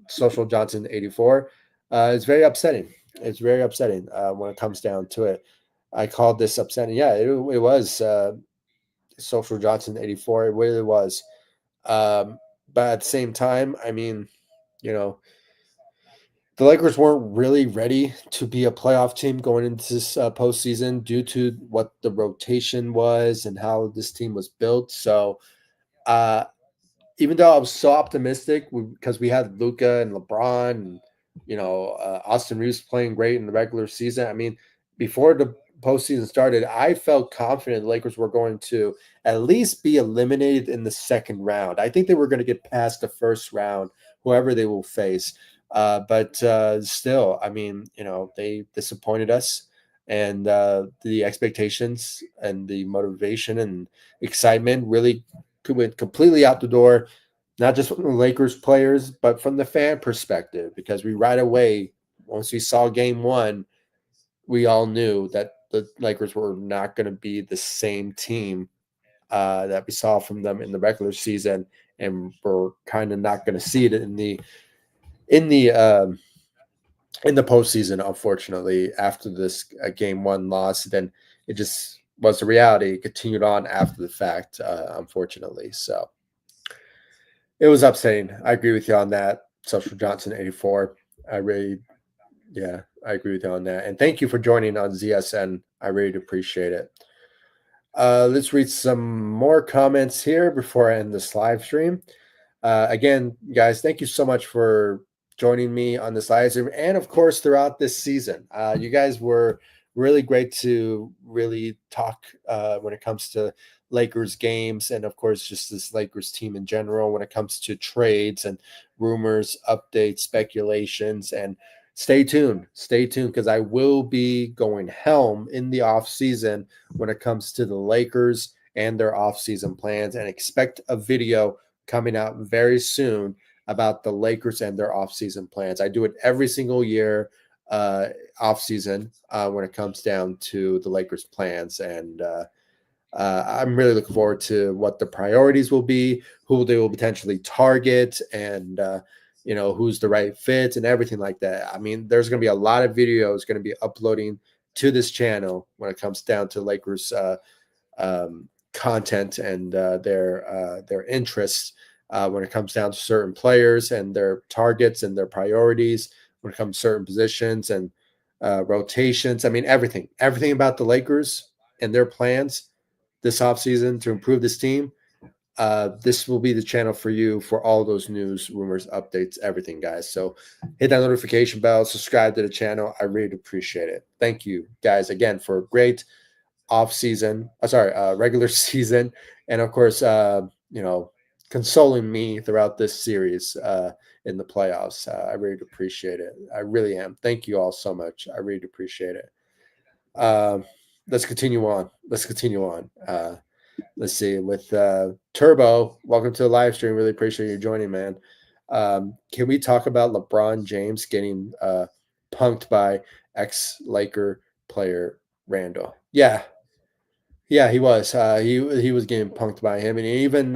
Social Johnson 84. It's very upsetting. It's very upsetting when it comes down to it. I called this upsetting. Yeah, it was Social Johnson 84. It really was. But at the same time, I mean, you know, the Lakers weren't really ready to be a playoff team going into this postseason due to what the rotation was and how this team was built. So, uh, even though I was so optimistic because we had Luka and LeBron and Austin Reeves playing great in the regular season. I mean, before the postseason started, I felt confident the Lakers were going to at least be eliminated in the second round. I think they were going to get past the first round, whoever they will face. But still, I mean, they disappointed us, and the expectations and the motivation and excitement really went completely out the door, not just from the Lakers players, but from the fan perspective, because we right away, once we saw game one, we all knew that the Lakers were not going to be the same team that we saw from them in the regular season, and we're kind of not going to see it in the um, in the postseason. Unfortunately, after this game one loss, then it just was the reality. It continued on after the fact, unfortunately. So it was upsetting. I agree with you on that. Social Johnson 84. I really, yeah, I agree with you on that. And thank you for joining on ZSN. I really appreciate it. Let's read some more comments here before I end this live stream. Again, guys, thank you so much for joining me on this live stream, and of course throughout this season. You guys were really great to really talk when it comes to Lakers games, and of course just this Lakers team in general when it comes to trades and rumors, updates, speculations. And stay tuned, because I will be going helm in the off season when it comes to the Lakers and their off season plans, and expect a video coming out very soon about the Lakers and their offseason plans. I do it every single year, offseason, when it comes down to the Lakers plans. And I'm really looking forward to what the priorities will be, who they will potentially target, and who's the right fit and everything like that. I mean, there's going to be a lot of videos going to be uploading to this channel when it comes down to Lakers content and their interests when it comes down to certain players and their targets and their priorities when it comes to certain positions and rotations. I mean, everything about the Lakers and their plans this offseason to improve this team. This will be the channel for you for all those news, rumors, updates, everything, guys. So hit that notification bell, subscribe to the channel. I really appreciate it. Thank you, guys, again for a great off season, regular season, and of course, consoling me throughout this series in the playoffs. I really appreciate it. I really am. Thank you all so much. I really appreciate it. Let's continue on. Let's see with Turbo. Welcome to the live stream. Really appreciate you joining, man. Can we talk about LeBron James getting punked by ex-Laker player Randall? Yeah, he was. He was getting punked by him, and even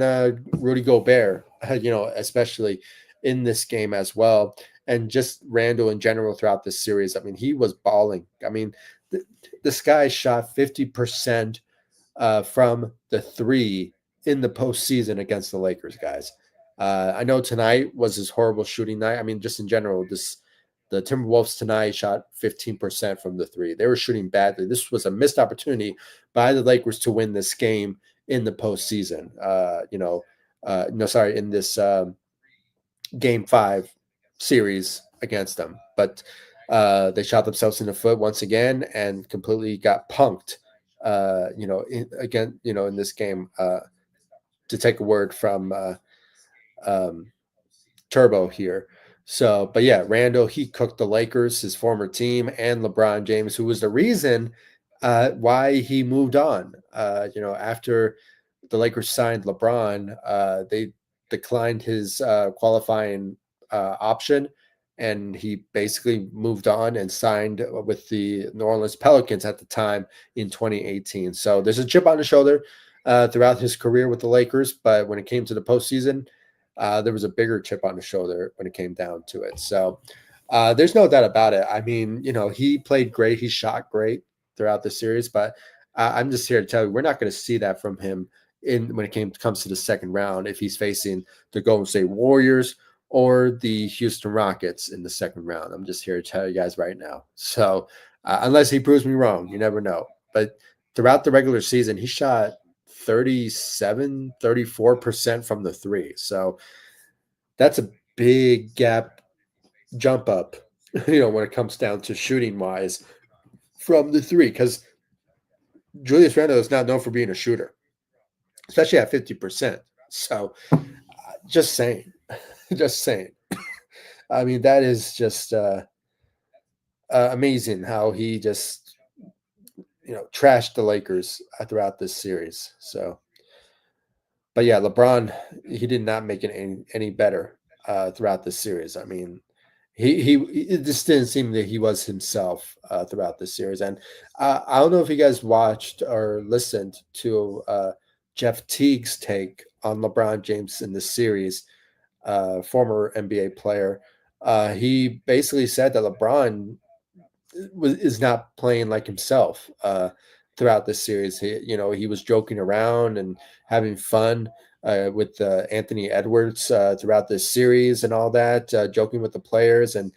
Rudy Gobert. Especially in this game as well, and just Randall in general throughout this series. I mean, he was balling. I mean, this guy shot 50% from the three in the postseason against the Lakers, guys. I know tonight was his horrible shooting night. I mean, just in general, the Timberwolves tonight shot 15% from the three. They were shooting badly. This was a missed opportunity by the Lakers to win this game in the postseason. In this Game 5 series against them. But they shot themselves in the foot once again and completely got punked. In this game, to take a word from Turbo here. So, but yeah, Randall, he cooked the Lakers, his former team, and LeBron James, who was the reason why he moved on. After the Lakers signed LeBron, they declined his qualifying option, and he basically moved on and signed with the New Orleans Pelicans at the time in 2018. So there's a chip on his shoulder throughout his career with the Lakers, but when it came to the postseason, there was a bigger chip on his shoulder when it came down to it. So there's no doubt about it. I mean, he played great. He shot great throughout the series, but I'm just here to tell you, we're not going to see that from him in when comes to the second round if he's facing the Golden State Warriors or the Houston Rockets in the second round. I'm just here to tell you guys right now. So unless he proves me wrong, you never know. But throughout the regular season, he shot 37, 34% from the three. So that's a big gap jump up, when it comes down to shooting wise from the three, because Julius Randle is not known for being a shooter, especially at 50%. So just saying, just saying. I mean, that is just amazing how he just, trashed the Lakers throughout this series. So, but yeah, LeBron, he did not make it any better throughout the series. I mean, he it just didn't seem that he was himself throughout the series. And I don't know if you guys watched or listened to Jeff Teague's take on LeBron James in the series, former NBA player. He basically said that LeBron is not playing like himself throughout this series. He was joking around and having fun with Anthony Edwards throughout this series and all that, joking with the players and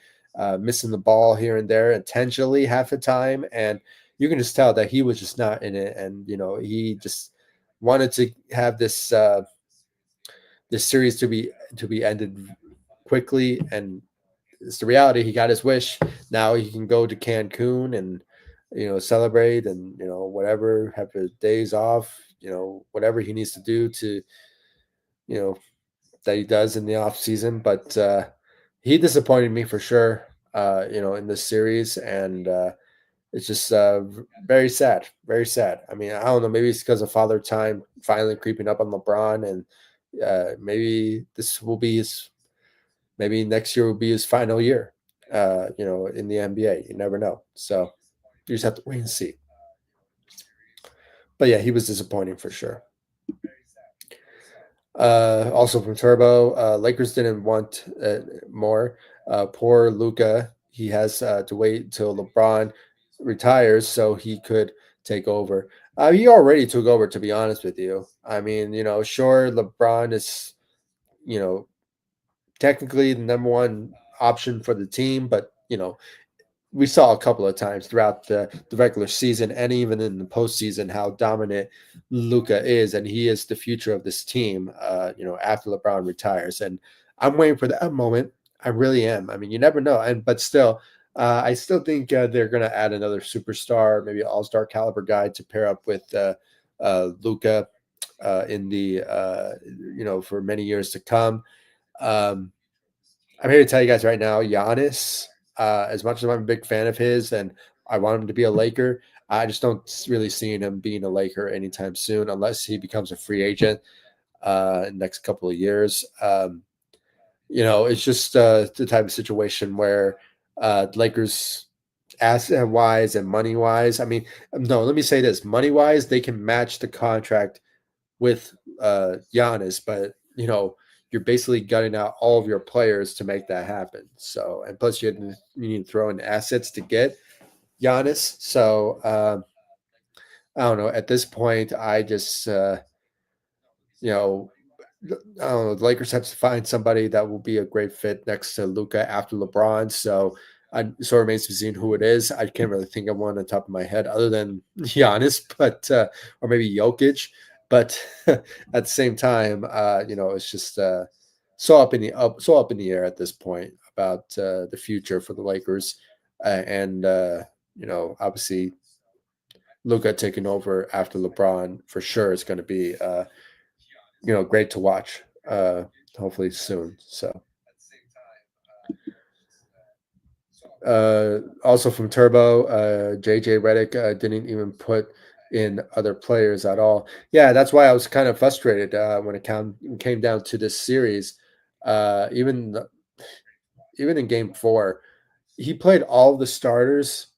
missing the ball here and there intentionally half the time. And you can just tell that he was just not in it. And, he just wanted to have this series to be ended quickly, and it's the reality. He got his wish. Now he can go to Cancun and celebrate and whatever, have his days off. Whatever he needs to do to you know that he does in the off season. But he disappointed me for sure. In this series, and it's just very sad. Very sad. I mean, I don't know. Maybe it's because of Father Time finally creeping up on LeBron, and maybe this will be his. Maybe next year will be his final year, in the NBA. You never know. So you just have to wait and see. But yeah, he was disappointing for sure. Also from Turbo, Lakers didn't want more. Poor Luka, he has to wait till LeBron retires so he could take over. He already took over, to be honest with you. I mean, sure, LeBron is, you know, technically the number one option for the team, but we saw a couple of times throughout the regular season and even in the postseason how dominant Luka is, and he is the future of this team. After LeBron retires, and I'm waiting for that moment. I really am. I mean, you never know, but still, I still think they're going to add another superstar, maybe All Star caliber guy to pair up with Luka in the for many years to come. Um, I'm here to tell you guys right now, Giannis, as much as I'm a big fan of his and I want him to be a Laker, I just don't really see him being a Laker anytime soon unless he becomes a free agent in the next couple of years. It's just the type of situation where Lakers asset wise and money wise. I mean, no, let me say this: money wise, they can match the contract with Giannis, but you're basically gutting out all of your players to make that happen. So, and plus you need to throw in assets to get Giannis. So, I don't know. At this point, I just, you know, I don't know. The Lakers have to find somebody that will be a great fit next to Luka after LeBron. So, I sort of remains to be seen who it is. I can't really think of one on the top of my head other than Giannis, but or maybe Jokic. But at the same time, it's just so up in the air at this point about the future for the Lakers, and obviously Luka taking over after LeBron for sure is going to be great to watch. Hopefully soon. So. Also from Turbo, JJ Redick didn't even put in other players at all. Yeah, that's why I was kind of frustrated when it came down to this series. Even in Game 4, he played all the starters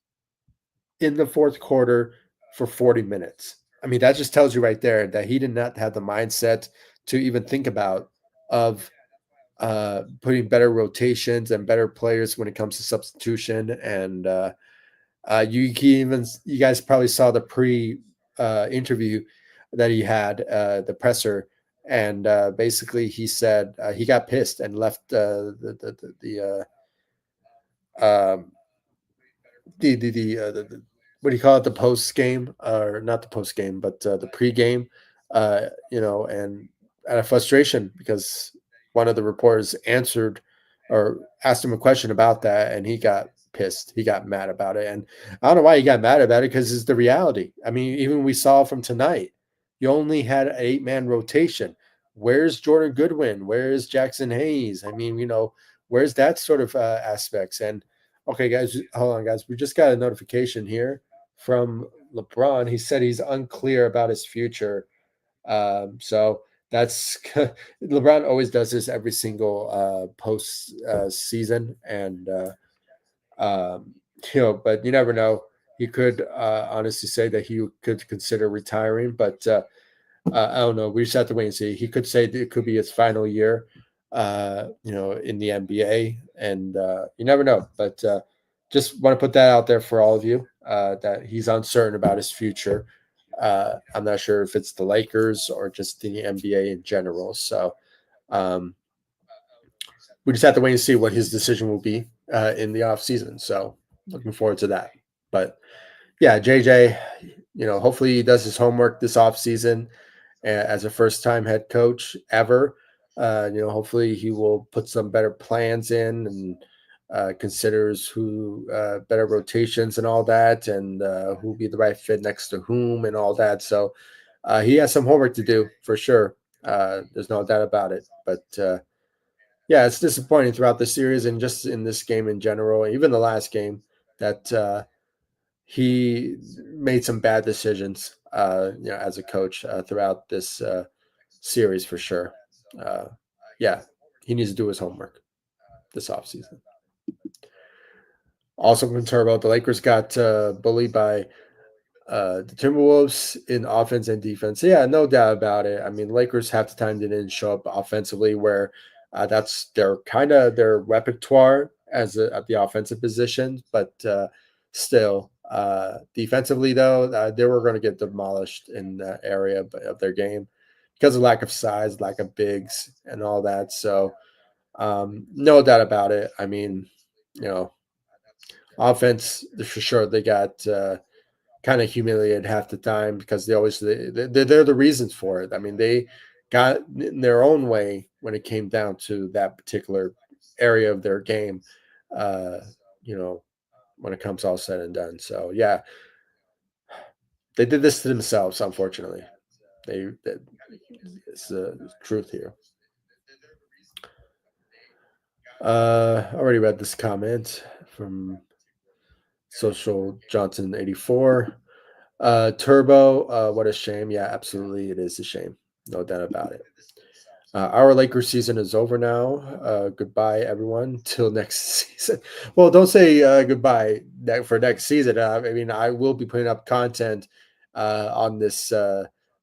in the fourth quarter for 40 minutes. I mean, that just tells you right there that he did not have the mindset to even think about of putting better rotations and better players when it comes to substitution. And you guys probably saw the pre interview that he had, the presser, and basically he said he got pissed and left um, the what do you call it, the post game, or not the post game but the pre game, and out of frustration because one of the reporters answered or asked him a question about that, and he got pissed, he got mad about it. And I don't know why he got mad about it, because it's the reality. I mean, even we saw from tonight, you only had an 8-man rotation. Where's Jordan Goodwin? Where's Jackson Hayes? I mean, where's that sort of aspects? And okay, guys, hold on, guys. We just got a notification here from LeBron. He said he's unclear about his future. So that's LeBron always does this every single post season, and but you never know. He could honestly say that he could consider retiring, but I don't know. We just have to wait and see. He could say that it could be his final year, in the NBA, and you never know. But just want to put that out there for all of you, that he's uncertain about his future. I'm not sure if it's the Lakers or just the NBA in general. So um, we just have to wait and see what his decision will be in the off season. So looking forward to that. But yeah, JJ, hopefully he does his homework this off season as a first time head coach ever. Hopefully he will put some better plans in, and considers who better rotations and all that, and who will be the right fit next to whom and all that. So he has some homework to do for sure. There's no doubt about it. But yeah, it's disappointing throughout the series and just in this game in general, even the last game, that he made some bad decisions, as a coach throughout this series for sure. Uh, yeah, he needs to do his homework this offseason. Also concerned about the Lakers got bullied by the Timberwolves in offense and defense. Yeah, no doubt about it. I mean, Lakers half the time didn't show up offensively, where that's their kind of their repertoire at the offensive position. But still, defensively though, they were going to get demolished in that area of their game because of lack of size, lack of bigs, and all that. So no doubt about it. I mean, you know, offense for sure they got. Kind of humiliated half the time because they're the reasons for it. I mean, they got in their own way when it came down to that particular area of their game. Uh, when it comes all said and done. So yeah, they did this to themselves. Unfortunately, it's the truth here. I already read this comment from Social Johnson 84. Turbo, what a shame. Yeah, absolutely. It is a shame. No doubt about it. Our Lakers season is over now. Goodbye, everyone. Till next season. Well, don't say goodbye for next season. I mean, I will be putting up content on this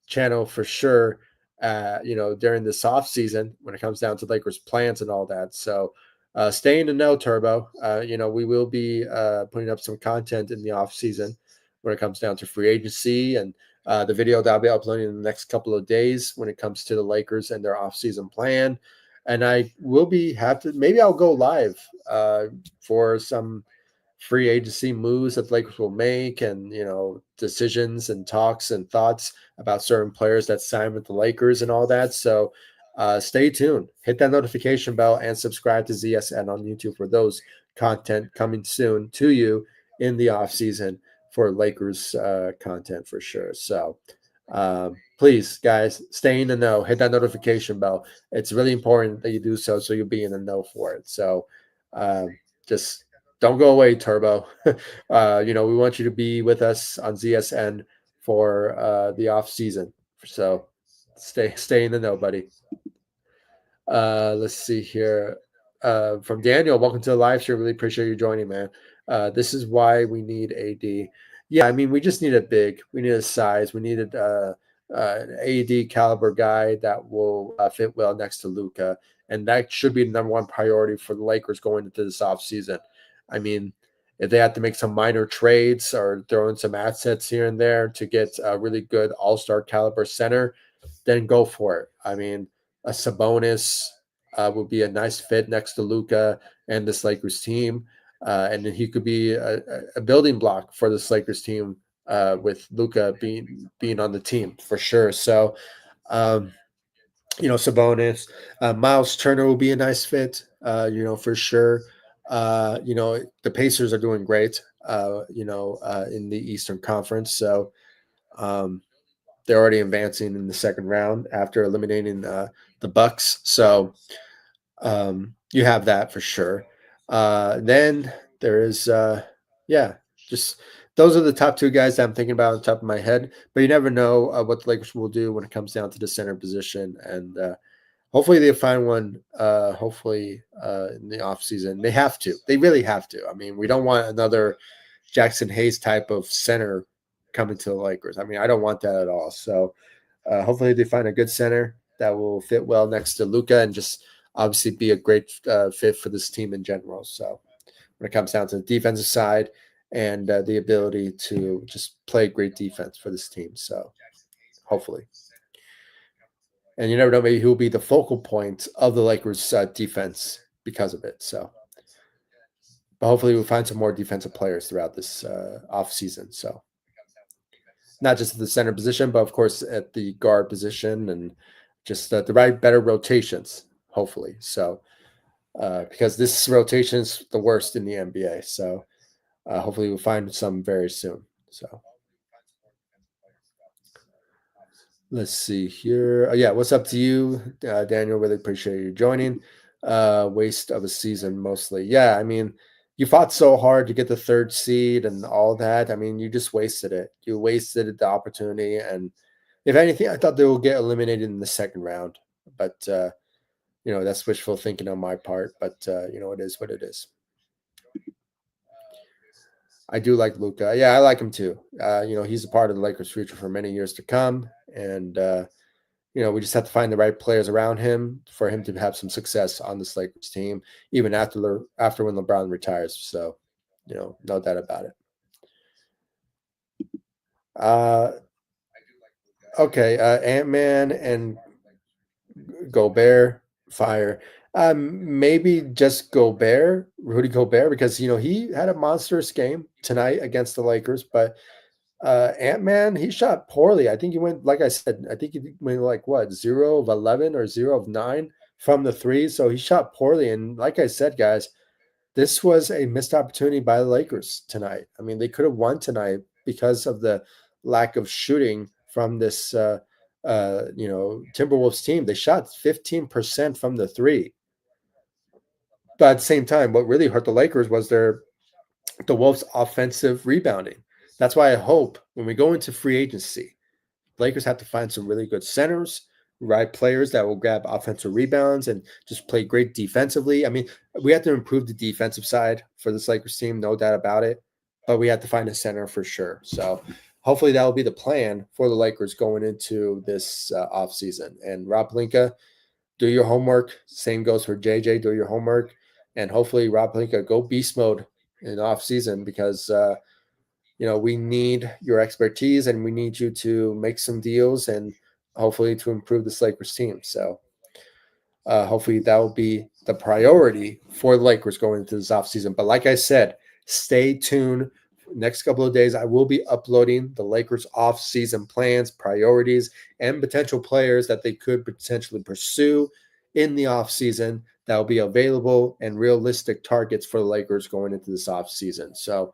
channel for sure. During this off season when it comes down to Lakers plans and all that. So, stay in the know, Turbo. We will be putting up some content in the off season when it comes down to free agency, and the video that I'll be uploading in the next couple of days when it comes to the Lakers and their offseason plan. And I will maybe I'll go live for some free agency moves that the Lakers will make, and decisions and talks and thoughts about certain players that sign with the Lakers and all that. So stay tuned, hit that notification bell, and subscribe to ZSN on YouTube for those content coming soon to you in the off season for Lakers content for sure. So please, guys, stay in the know. Hit that notification bell. It's really important that you do so you'll be in the know for it. So just don't go away, Turbo. We want you to be with us on ZSN for the off season. So stay in the know, buddy. Let's see here. From Daniel, welcome to the live stream. Really appreciate you joining, man. This is why we need AD. Yeah, I mean, we just need a big. We need a size. We needed an AD caliber guy that will fit well next to Luka, and that should be the number one priority for the Lakers going into this offseason. I mean, if they have to make some minor trades or throw in some assets here and there to get a really good all-star caliber center, then go for it. I mean, a Sabonis would be a nice fit next to Luka and this Lakers team. And then he could be a building block for this Lakers team with Luka being on the team for sure. So, Sabonis, Miles Turner will be a nice fit, for sure. The Pacers are doing great, in the Eastern Conference. So they're already advancing in the second round after eliminating the Bucks. So you have that for sure. Then there is, just those are the top two guys that I'm thinking about on the top of my head. But you never know what the Lakers will do when it comes down to the center position. And hopefully they find one, in the offseason. They have to. They really have to. I mean, we don't want another Jackson Hayes type of center coming to the Lakers. I mean, I don't want that at all. So hopefully they find a good center that will fit well next to Luka and just obviously be a great fit for this team in general. So when it comes down to the defensive side and the ability to just play great defense for this team. So hopefully. And you never know, maybe he'll be the focal point of the Lakers defense because of it. So, but hopefully we'll find some more defensive players throughout this offseason. So not just at the center position, but of course at the guard position and just the right, better rotations, hopefully. So, because this rotation is the worst in the NBA. So hopefully we'll find some very soon. So let's see here. Yeah, what's up to you, Daniel? Really appreciate you joining. Waste of a season mostly. Yeah, I mean, you fought so hard to get the third seed and all that. I mean, you just wasted it. You wasted the opportunity. And if anything, I thought they would get eliminated in the second round. But, that's wishful thinking on my part. But, it is what it is. I do like Luka. Yeah, I like him too. He's a part of the Lakers' future for many years to come. And, we just have to find the right players around him for him to have some success on this Lakers team, even after when LeBron retires. So, no doubt about it. Okay, Ant-Man and Gobert, fire. Maybe just Gobert, Rudy Gobert, because he had a monstrous game tonight against the Lakers, but Ant-Man, he shot poorly. I think he went, like I said, I think he went like what, 0 of 11 or 0 of 9 from the three. So he shot poorly. And like I said, guys, this was a missed opportunity by the Lakers tonight. I mean, they could have won tonight because of the lack of shooting from this, Timberwolves team. They shot 15% from the three. But at the same time, what really hurt the Lakers was the Wolves' offensive rebounding. That's why I hope when we go into free agency, Lakers have to find some really good centers, right players that will grab offensive rebounds and just play great defensively. I mean, we have to improve the defensive side for this Lakers team, no doubt about it. But we have to find a center for sure. So hopefully that will be the plan for the Lakers going into this offseason. And Rob Pelinka, do your homework. Same goes for JJ. Do your homework. And hopefully Rob Pelinka go beast mode in offseason because we need your expertise and we need you to make some deals and hopefully to improve this Lakers team. So hopefully that will be the priority for the Lakers going into this offseason. But like I said, stay tuned. Next couple of days, I will be uploading the Lakers off-season plans, priorities, and potential players that they could potentially pursue in the offseason that will be available and realistic targets for the Lakers going into this offseason. So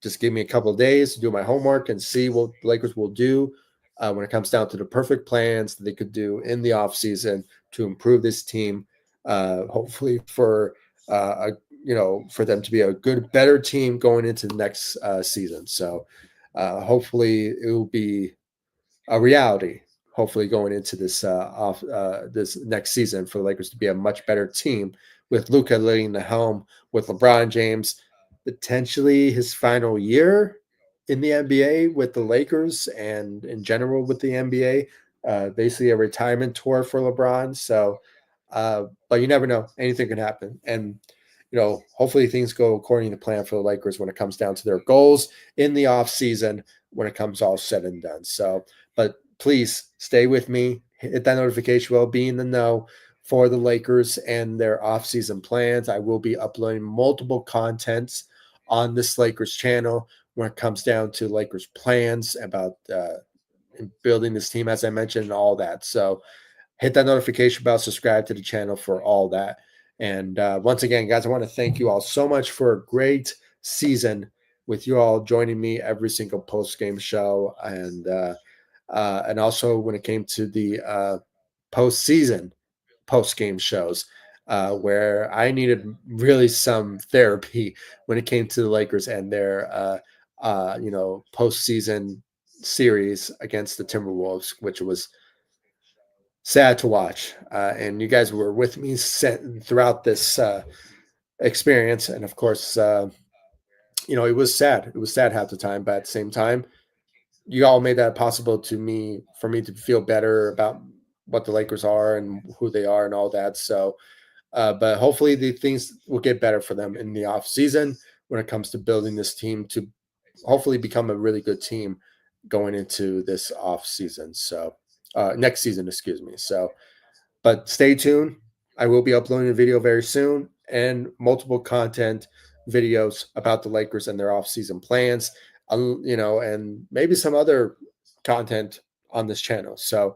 just give me a couple of days to do my homework and see what the Lakers will do when it comes down to the perfect plans that they could do in the offseason to improve this team, hopefully for them to be a good, better team going into the next season. So hopefully it will be a reality, hopefully going into this this next season for the Lakers to be a much better team with Luka leading the helm, with LeBron James potentially his final year in the NBA with the Lakers and in general with the NBA. Basically, a retirement tour for LeBron. So, but you never know; anything can happen. And hopefully things go according to plan for the Lakers when it comes down to their goals in the off season when it comes all said and done. So, but please stay with me. Hit that notification bell. Be in the know for the Lakers and their off-season plans. I will be uploading multiple contents on this Lakers channel when it comes down to Lakers plans about building this team, as I mentioned, and all that. So hit that notification bell, subscribe to the channel for all that. And once again, guys, I want to thank you all so much for a great season with you all joining me every single post-game show. And also when it came to the postseason post-game shows, where I needed really some therapy when it came to the Lakers and their postseason series against the Timberwolves, which was sad to watch. And you guys were with me throughout this experience, and of course, it was sad. It was sad half the time, but at the same time, you all made that possible for me to feel better about what the Lakers are and who they are and all that. So, but hopefully the things will get better for them in the off season when it comes to building this team to hopefully become a really good team going into this off season. So, next season, excuse me. So, but stay tuned. I will be uploading a video very soon and multiple content videos about the Lakers and their offseason plans, and maybe some other content on this channel. So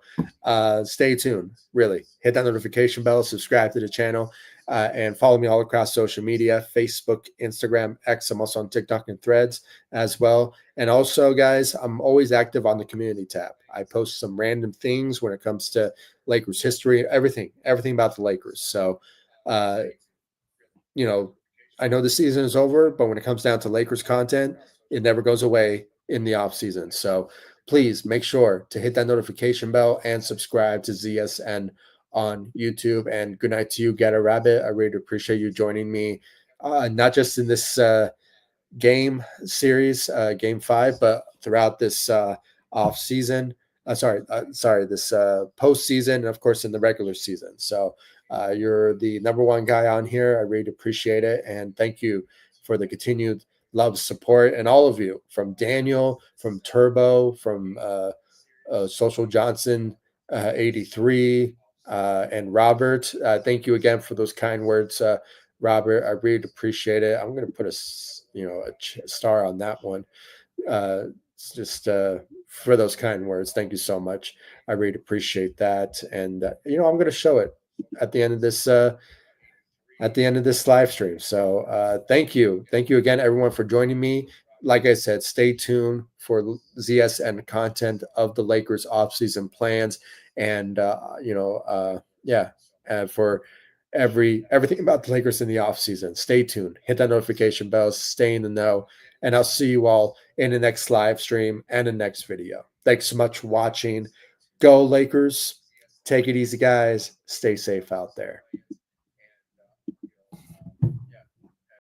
stay tuned. Really, hit that notification bell, subscribe to the channel, and follow me all across social media: Facebook, Instagram, X. I'm also on TikTok and Threads as well. And also, guys, I'm always active on the community tab. I post some random things when it comes to Lakers history, everything about the Lakers. So, uh, I know the season is over, but when it comes down to Lakers content, it never goes away in the off season. So please make sure to hit that notification bell and subscribe to ZSN on YouTube. And good night to you, Get a Rabbit. I really appreciate you joining me, not just in this game series, game 5, but throughout this off season. This postseason, and of course in the regular season. So you're the number one guy on here. I really appreciate it, and thank you for the continued love, support, and all of you, from Daniel, from Turbo, from Social Johnson 83, and Robert. Thank you again for those kind words, Robert. I really appreciate it. I'm going to put a star on that one. Just for those kind words. Thank you so much. I really appreciate that. And I'm going to show it at the end of this live stream. So thank you again, everyone, for joining me. Like I said, stay tuned for ZSN content of the Lakers offseason plans, and for everything about the Lakers in the offseason. Stay tuned. Hit that notification bell. Stay in the know. And I'll see you all in the next live stream and the next video. Thanks so much for watching. Go Lakers. Take it easy, guys. Stay safe out there.